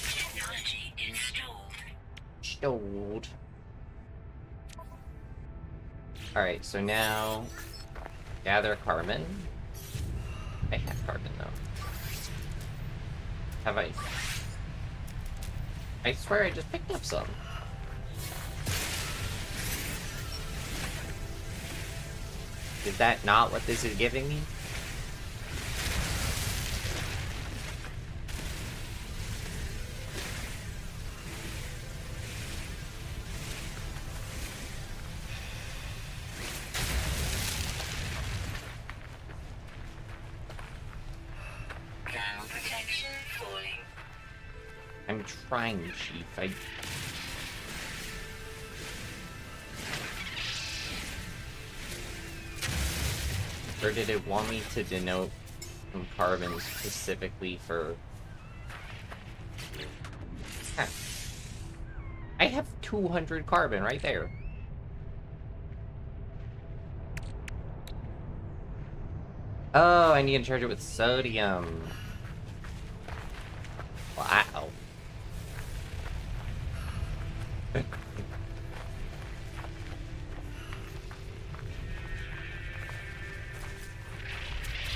Technology installed. Installed. Alright, so now gather carbon. I have carbon though. Have I? I swear I just picked up some. Is that not what this is giving me? Ground protection fully. I'm trying, Chief. Or did it want me to denote some carbon specifically for... Huh. I have 200 carbon right there. Oh, I need to charge it with sodium. Wow.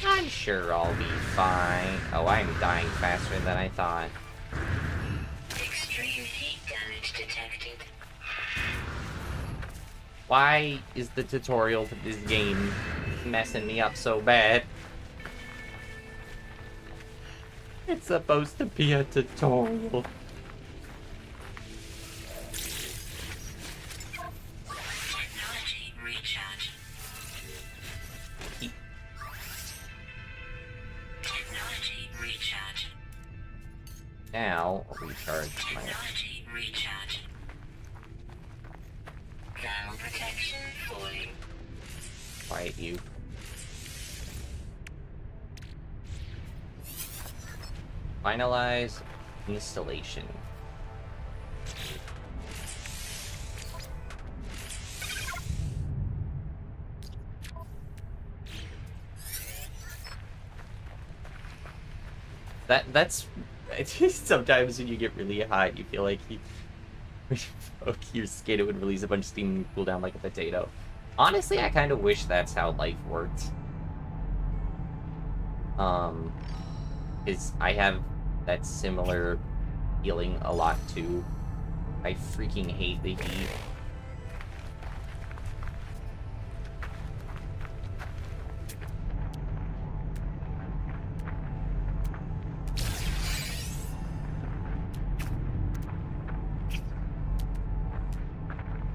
I'm sure I'll be fine. Oh, I'm dying faster than I thought. Extreme heat damage detected. Why is the tutorial for this game messing me up so bad? It's supposed to be a tutorial. Technology recharge. Technology recharge. Now, I'll recharge my... Technology recharge. Thermal protection falling. Quiet you. Finalize installation. That's sometimes when you get really hot, you feel like your skin, it would release a bunch of steam and cool down like a potato. Honestly, I kind of wish that's how life worked. Is I have that similar feeling a lot too. I freaking hate the heat.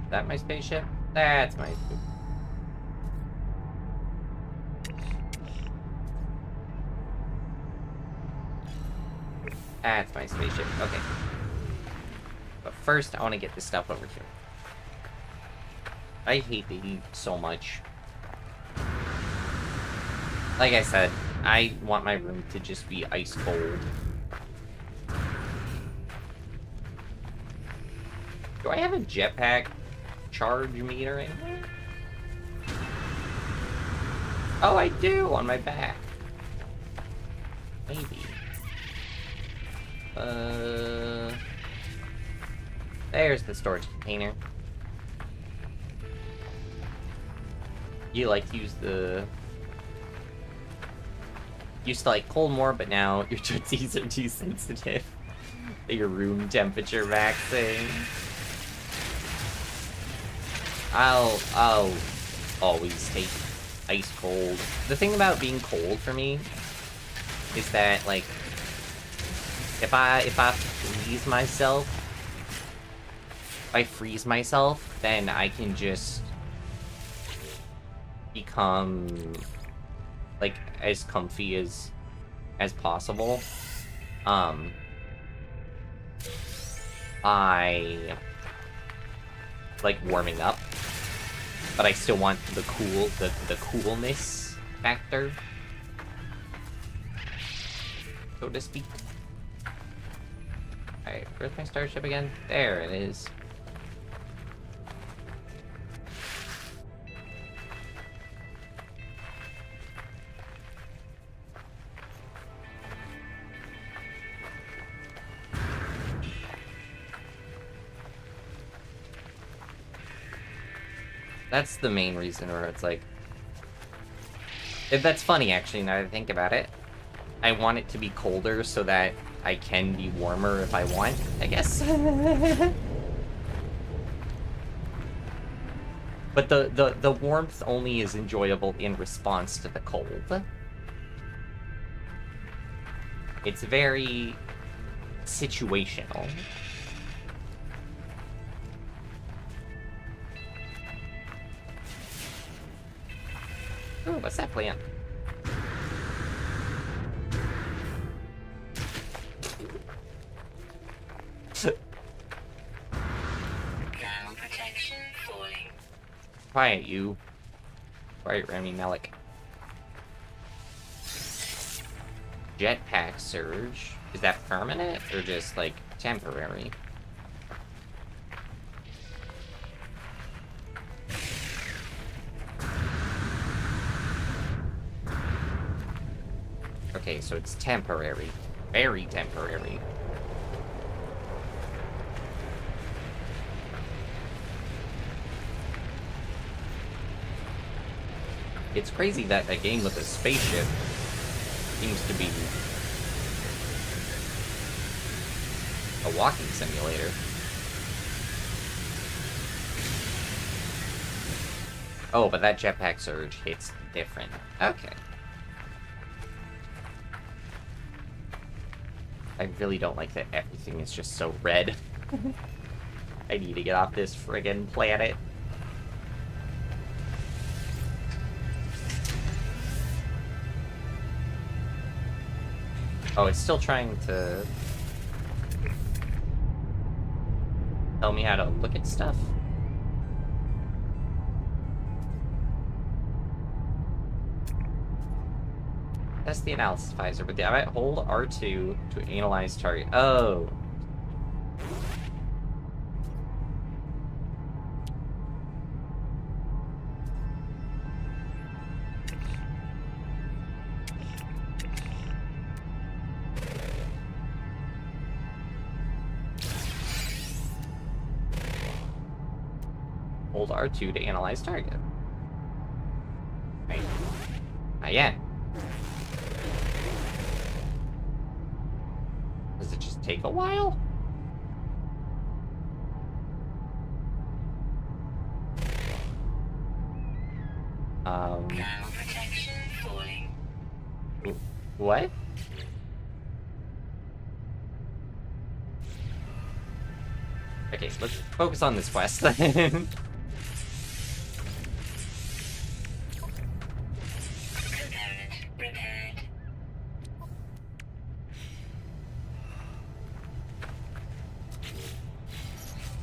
Is that my spaceship? That's my spaceship. That's my spaceship. Okay. But first, I want to get this stuff over here. I hate the heat so much. Like I said, I want my room to just be ice cold. Do I have a jetpack charge meter anywhere? Oh, I do, on my back. Maybe. There's the storage container. You like use the... Used to like cold more, but now your tootsies are too sensitive to your room temperature maxing. I'll always take ice cold. The thing about being cold for me is that, like, if I freeze myself, then I can just become like as comfy as possible. I like warming up, but I still want the coolness factor, so to speak. Alright, where's my starship again? There it is. That's the main reason where it's like... That's funny, actually, now that I think about it. I want it to be colder so that I can be warmer if I want, I guess. But the warmth only is enjoyable in response to the cold. It's very situational. Ooh, what's that plant? Thermal protection falling. Quiet, you. Quiet, Remy Malek. Jetpack surge. Is that permanent or just like temporary? Okay, so it's temporary. Very temporary. It's crazy that a game with a spaceship seems to be a walking simulator. Oh, but that jetpack surge hits different. Okay. I really don't like that everything is just so red. I need to get off this friggin' planet. Oh, it's still trying to tell me how to look at stuff? That's the analysis visor, but I might hold R2 to analyze target. Oh. Hold R2 to analyze target. Right. Not yet. Does it just take a while? Thermal protection falling. What? Okay, let's focus on this quest then. Component repaired.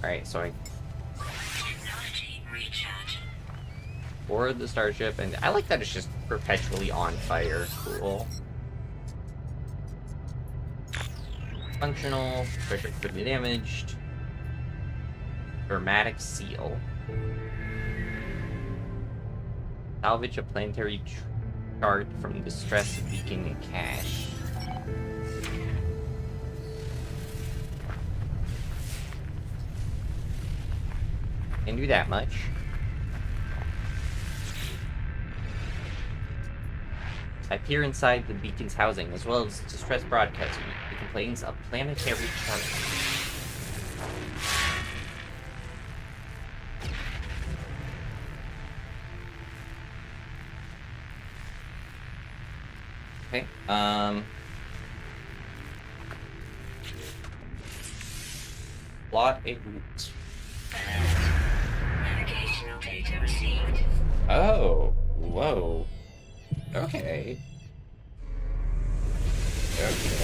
Alright, so I Technology recharge. board the starship, and I like that it's just perpetually on fire. Cool. Functional, starship could be damaged. Dramatic seal. Salvage a planetary chart from distress leaking cache. Can do that much. I peer inside the beacon's housing, as well as distress broadcast unit. It contains a planetary chart. Okay, plot a route. Navigational data received. Oh, whoa. Okay. Okay.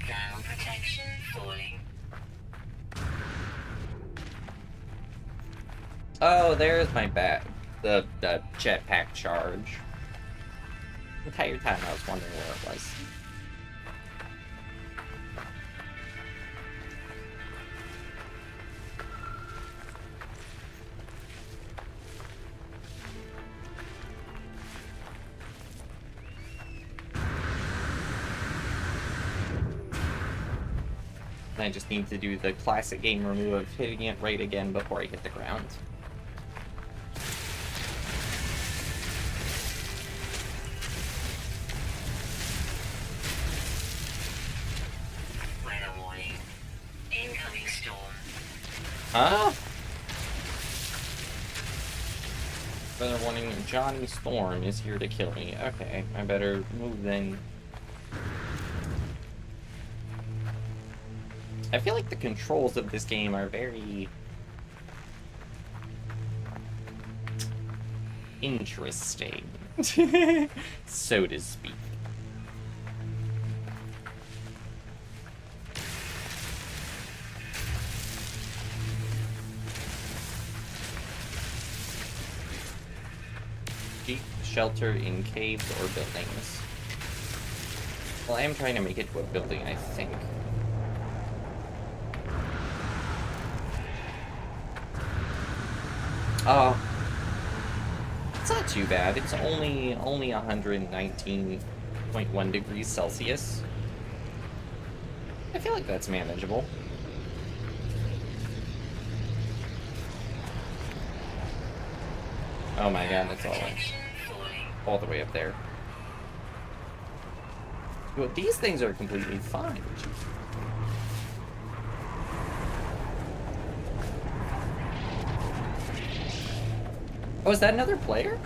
Thermal protection falling. Oh, there's my bat. The jetpack charge. The entire time I was wondering where it was. I just need to do the classic gamer move of hitting it right again before I hit the ground. Weather warning. Incoming storm. Huh? Weather warning, Johnny Storm is here to kill me. Okay, I better move then. I feel like the controls of this game are very interesting, so to speak. shelter in caves or buildings. Well, I am trying to make it to a building, I think. Oh. It's not too bad. It's only 119.1 degrees Celsius. I feel like that's manageable. Oh my god, that's all the way up there. Well, these things are completely fine. Oh, is that another player?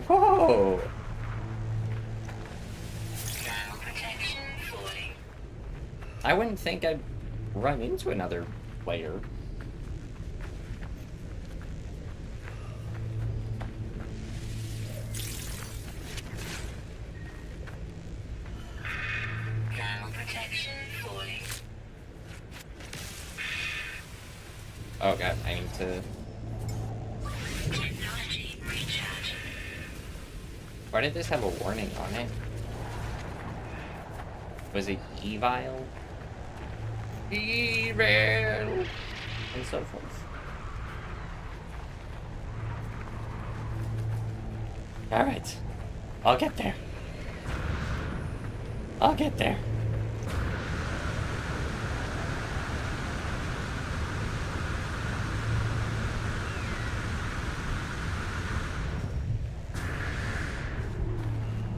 Whoa! I wouldn't think I'd run into another player. Oh god, I need to... Why did this have a warning on it? Was it evil? Evil! And so forth. Alright. I'll get there. I'll get there.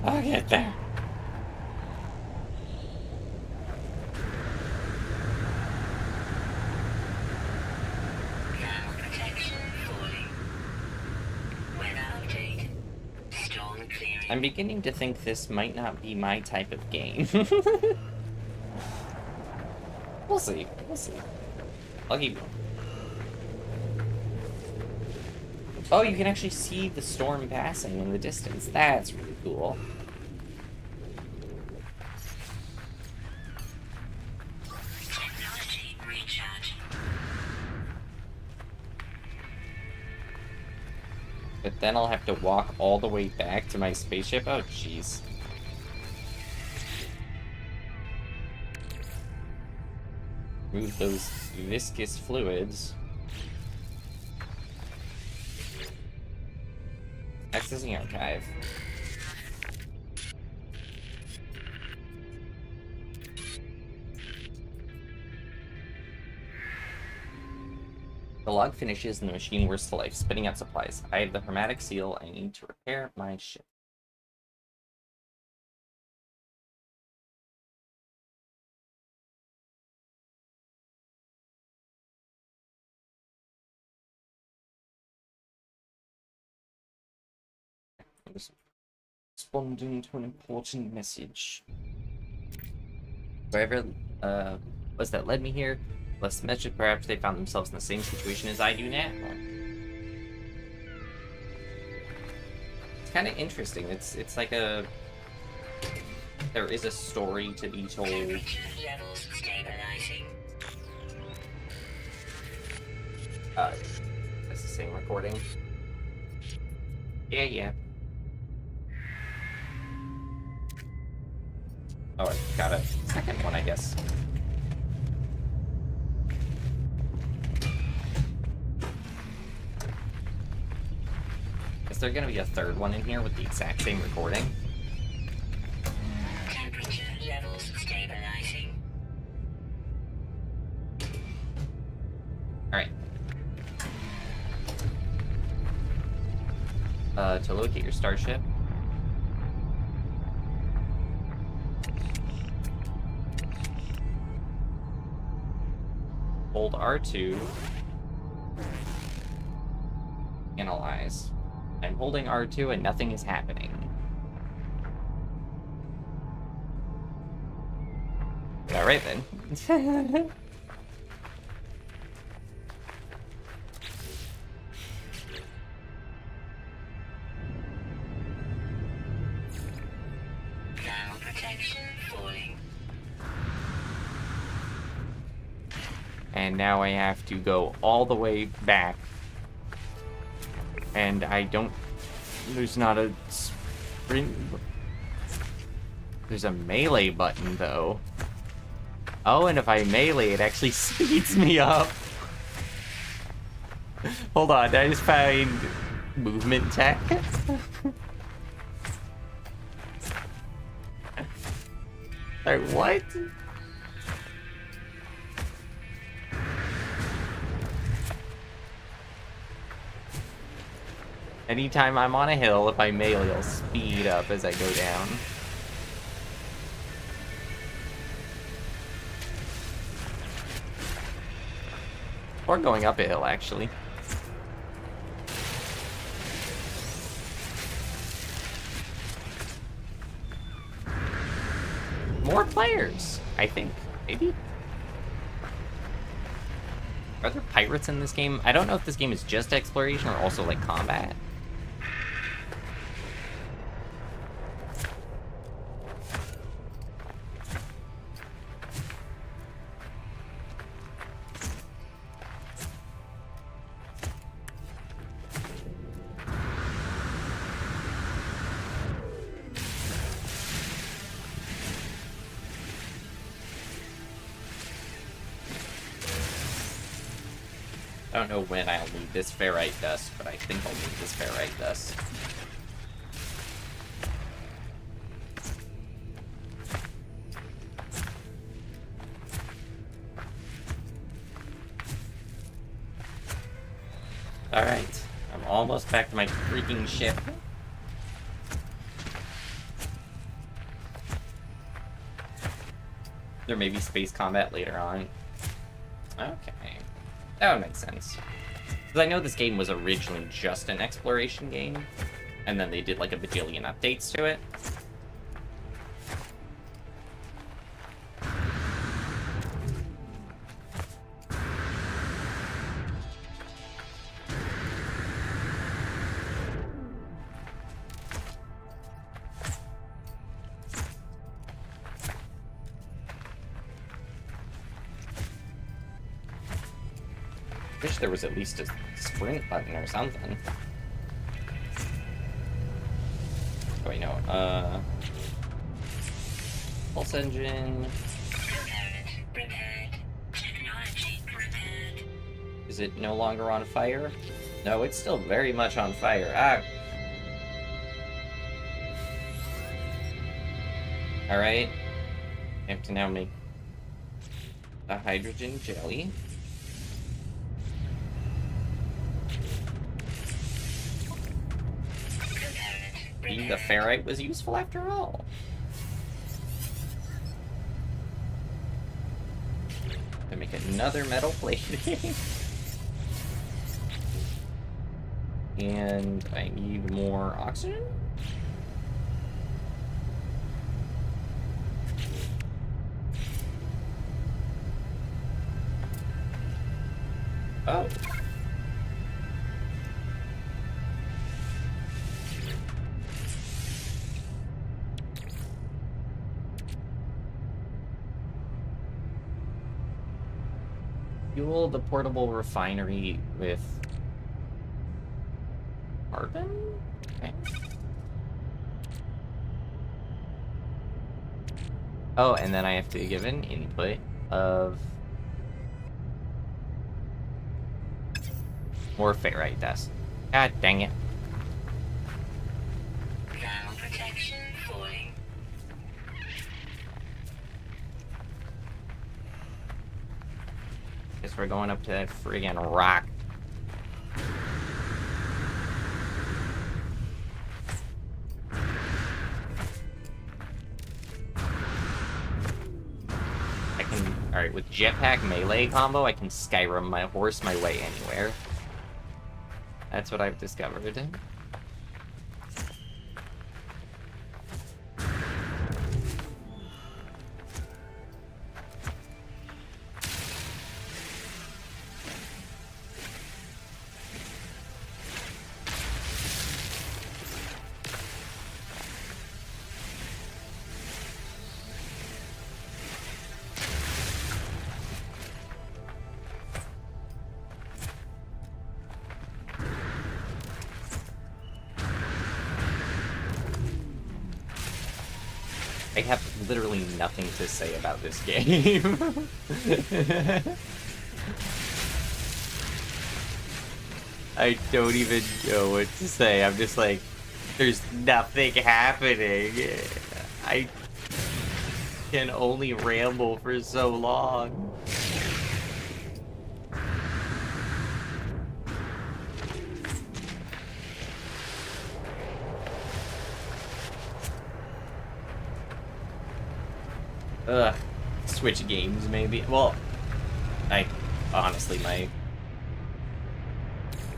I'll get there. I'm beginning to think this might not be my type of game. We'll see. We'll see. I'll keep going. Oh, you can actually see the storm passing in the distance. That's really cool. Technology recharge. But then I'll have to walk all the way back to my spaceship. Oh, jeez. Move those viscous fluids. Accessing archive. The log finishes and the machine whirs to life, spitting out supplies. I have the hermetic seal. I need to repair my ship. I'm just responding to an important message. Wherever was that led me here, less message, perhaps they found themselves in the same situation as I do now. It's kind of interesting. It's like a... There is a story to be told. Temperature levels stabilizing. That's the same recording. Yeah. Oh, I got a second one, I guess. Is there gonna be a third one in here with the exact same recording? Temperature levels stabilizing. Alright. To locate your starship. Hold R2. Analyze. I'm holding R2 and nothing is happening. Alright then. Thermal protection falling. And now I have to go all the way back. And I don't... There's not a sprint... There's a melee button, though. Oh, and if I melee, it actually speeds me up. Hold on, I just find movement tech. Like, what? Anytime I'm on a hill, if I melee, I'll speed up as I go down. Or going up a hill, actually. More players, I think. Maybe? Are there pirates in this game? I don't know if this game is just exploration or also, like, combat. I don't know when I'll need this ferrite dust, but I think I'll need this ferrite dust. Alright, I'm almost back to my freaking ship. There may be space combat later on. Okay. That would make sense. Because I know this game was originally just an exploration game, and then they did like a bajillion updates to it. Wish there was at least a sprint button or something. Oh wait, no, pulse engine. Repaired. Technology repaired. Is it no longer on fire? No, it's still very much on fire. Ah! Alright. I have to now make a hydrogen jelly. Maybe the ferrite was useful after all. To make another metal plating. And I need more oxygen. Oh. Fuel the portable refinery with carbon? Okay. Oh, and then I have to give an input of more ferrite dust. God dang it. Thermal protection falling. Guess we're going up to that friggin' rock. I can... Alright, with jetpack melee combo, I can Skyrim my horse my way anywhere. That's what I've discovered. I have literally nothing to say about this game. I don't even know what to say. I'm just like, there's nothing happening. I can only ramble for so long. Ugh. Switch games, maybe. Well, I honestly might.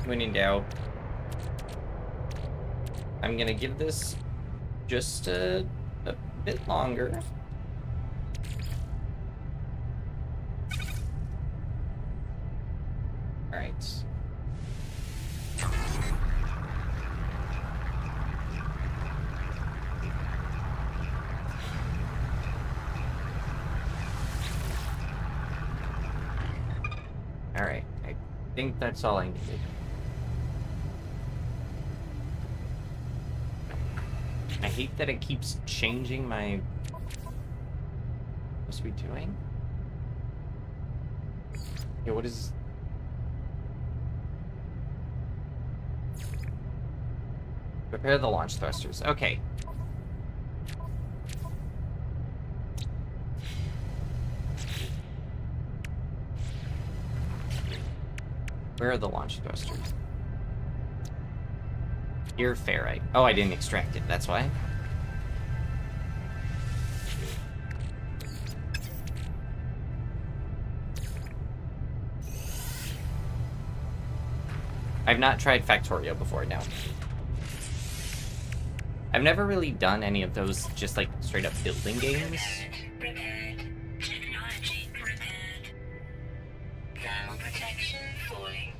When in doubt, I'm gonna give this just a bit longer. All right. All right. I think that's all I needed. I hate that it keeps changing my... What's we doing? Yeah, what is... Prepare the launch thrusters. Okay. Where are the launch thrusters? Here, ferrite. Oh, I didn't extract it, that's why. I've not tried Factorio before, no. I've never really done any of those just like straight up building games. Repaired. Technology repaired. Thermal protection falling.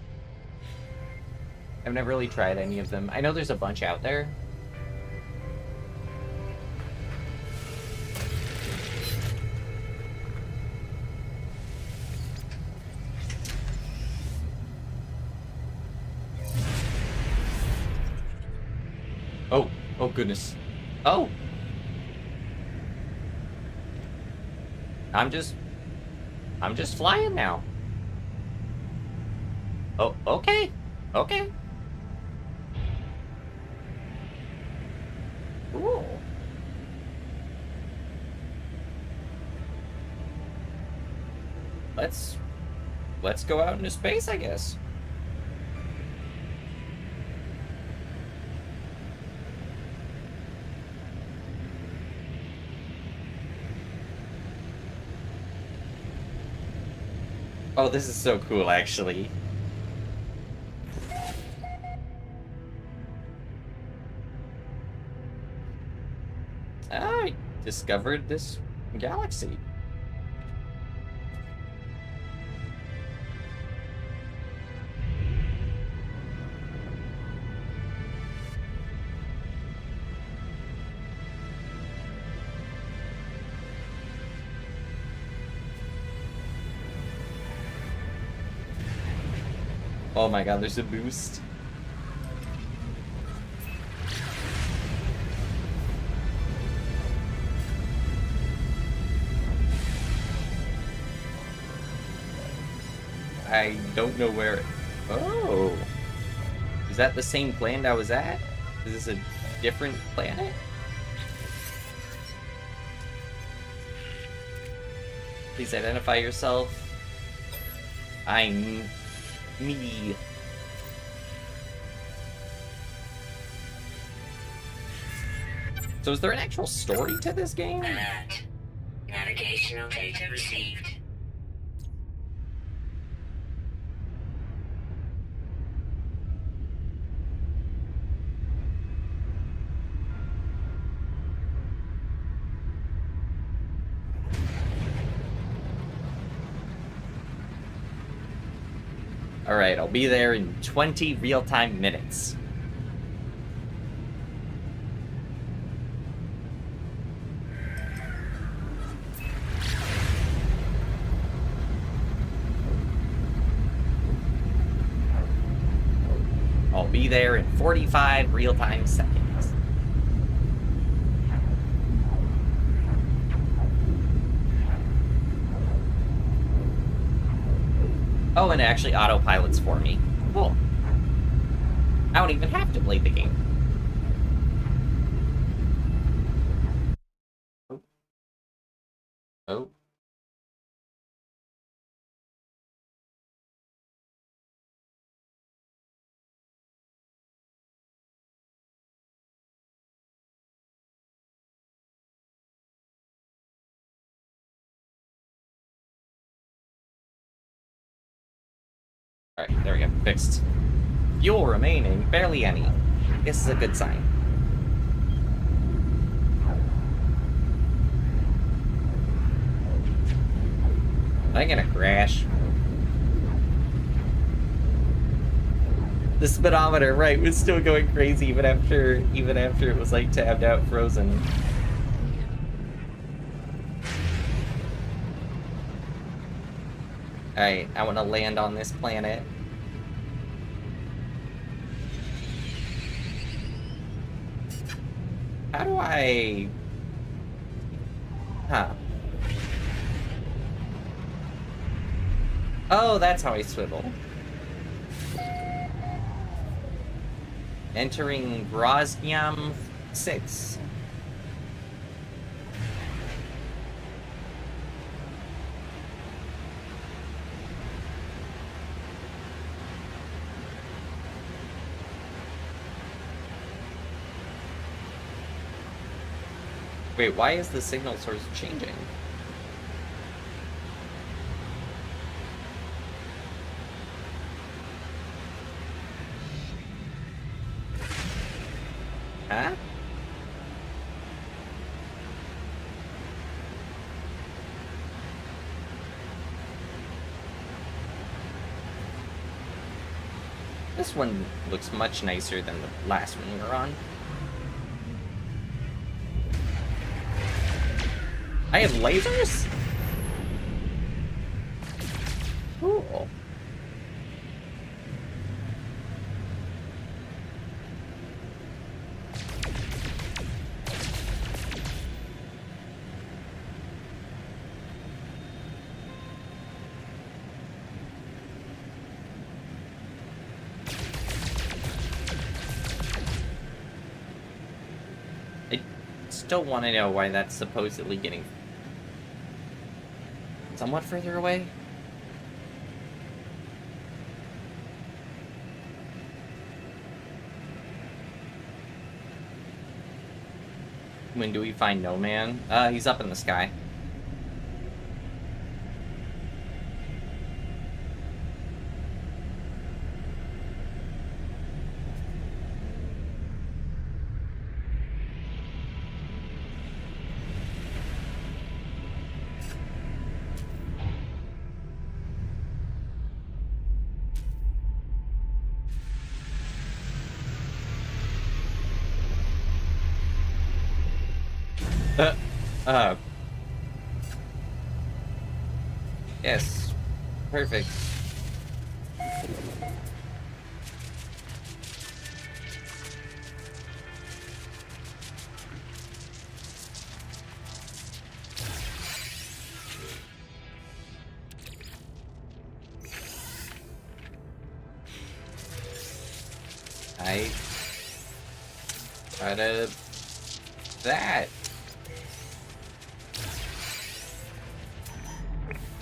I've never really tried any of them. I know there's a bunch out there. Oh, oh goodness. Oh! I'm just flying now. Oh, okay. Okay. Cool. Let's go out into space, I guess. Oh, this is so cool, actually. I discovered this galaxy. Oh my god, there's a boost. I don't know where... Oh! Is that the same planet I was at? Is this a different planet? Please identify yourself. I'm... me. So is there an actual story to this game? Alert. Navigational data received. Alright, I'll be there in 20 real-time minutes. I'll be there in 45 real-time seconds. Oh, and it actually autopilots for me. Cool. I don't even have to play the game. Oh. Oh. Alright, there we go. Fixed. Fuel remaining, barely any. This is a good sign. Am I gonna crash? The speedometer, right, was still going crazy even after it was like tabbed out, frozen. Alright, I want to land on this planet. How do I... Huh. Oh, that's how I swivel. Entering Groznyam 6. Wait, why is the signal source changing? Huh? This one looks much nicer than the last one we were on. I have lasers? Cool. I still want to know why that's supposedly getting somewhat further away. When do we find No Man? He's up in the sky. Uh. Yes. Perfect. I out of that.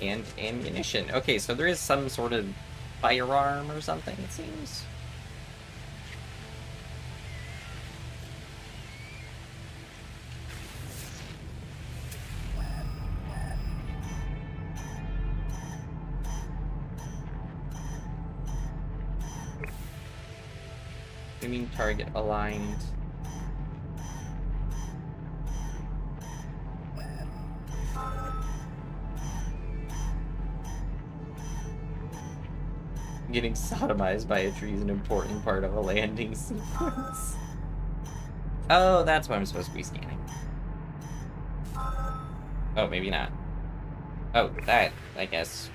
And ammunition. Okay, so there is some sort of firearm or something, it seems. Aiming target aligned. Getting sodomized by a tree is an important part of a landing sequence. Oh, that's what I'm supposed to be scanning. Oh, maybe not. Oh, that, I guess.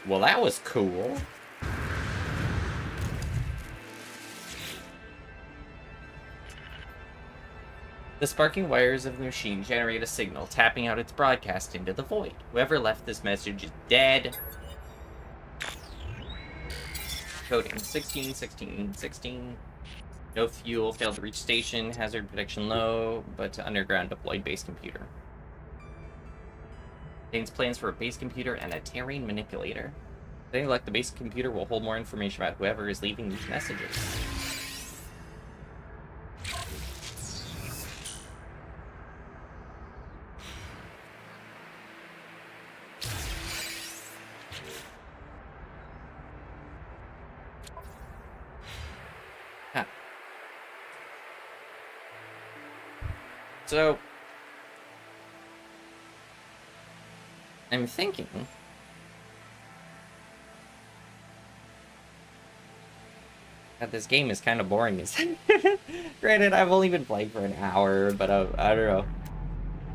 Well, that was cool. The sparking wires of the machine generate a signal, tapping out its broadcast into the void. Whoever left this message is dead. Coding 16, 16, 16. No fuel, failed to reach station, hazard prediction low, but to underground deployed base computer. Contains plans for a base computer and a terrain manipulator. They elect the base computer will hold more information about whoever is leaving these messages. Huh. So, I'm thinking that this game is kind of boring. Granted, I've only been playing for an hour, but I don't know.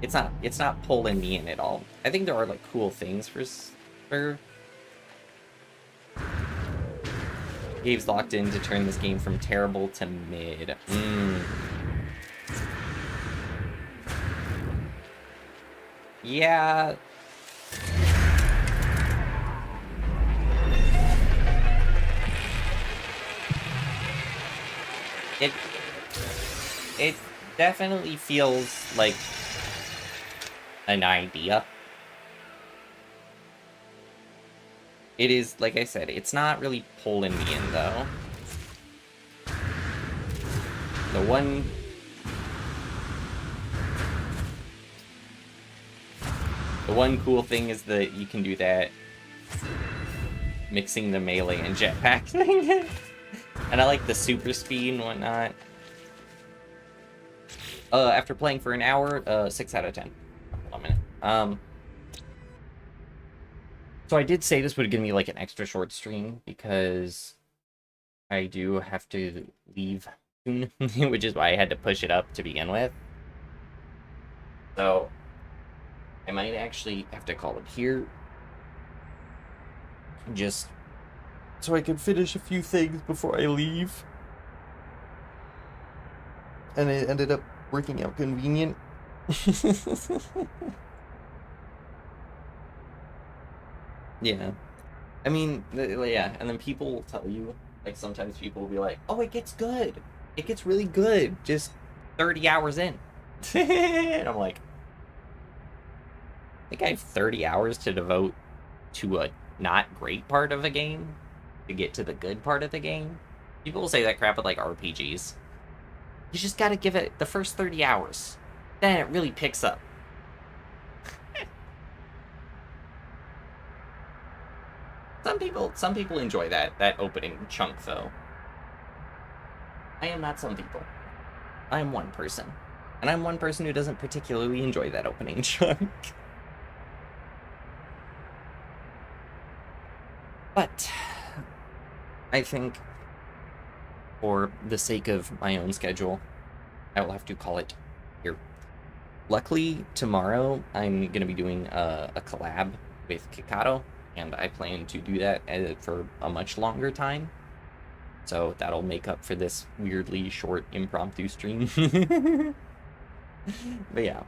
It's not pulling me in at all. I think there are like cool things for Gabe's locked in to turn this game from terrible to mid. Yeah. It definitely feels like an idea. It is, like I said, it's not really pulling me in, though. The one cool thing is that you can do that mixing the melee and jetpack thing. And I like the super speed and whatnot. After playing for an hour, 6 out of 10. Hold on a minute. So I did say this would give me like an extra short stream because I do have to leave soon, which is why I had to push it up to begin with. So I might actually have to call it here, just so I can finish a few things before I leave. And it ended up working out convenient. Yeah. I mean, yeah, and then people will tell you, like, sometimes people will be like, oh, it gets good. It gets really good just 30 hours in. And I'm like, I think I have 30 hours to devote to a not great part of a game to get to the good part of the game. People will say that crap with, like, RPGs. You just gotta give it the first 30 hours. Then it really picks up. Some people enjoy that opening chunk, though. I am not some people. I am one person. And I'm one person who doesn't particularly enjoy that opening chunk. But I think for the sake of my own schedule, I will have to call it here. Luckily, tomorrow I'm going to be doing a collab with Kikato, and I plan to do that for a much longer time. So that'll make up for this weirdly short impromptu stream. But yeah,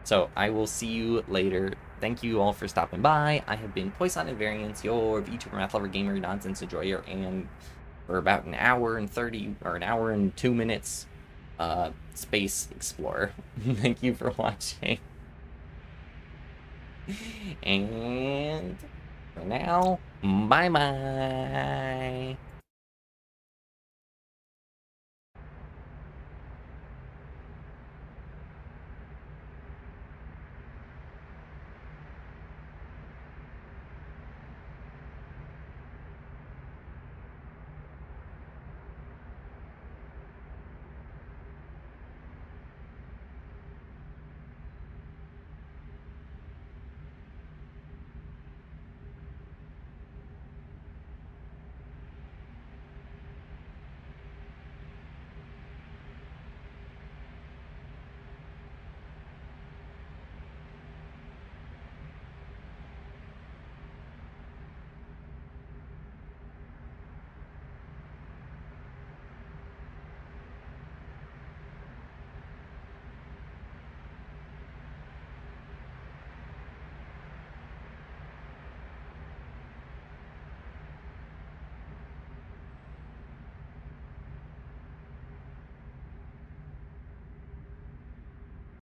so I will see you later. Thank you all for stopping by. I have been Poisson and Variance, your VTuber Math Lover Gamer Nonsense Enjoyer, and for about an hour and 30 or an hour and 2 minutes, Space Explorer. Thank you for watching. And for now, bye bye.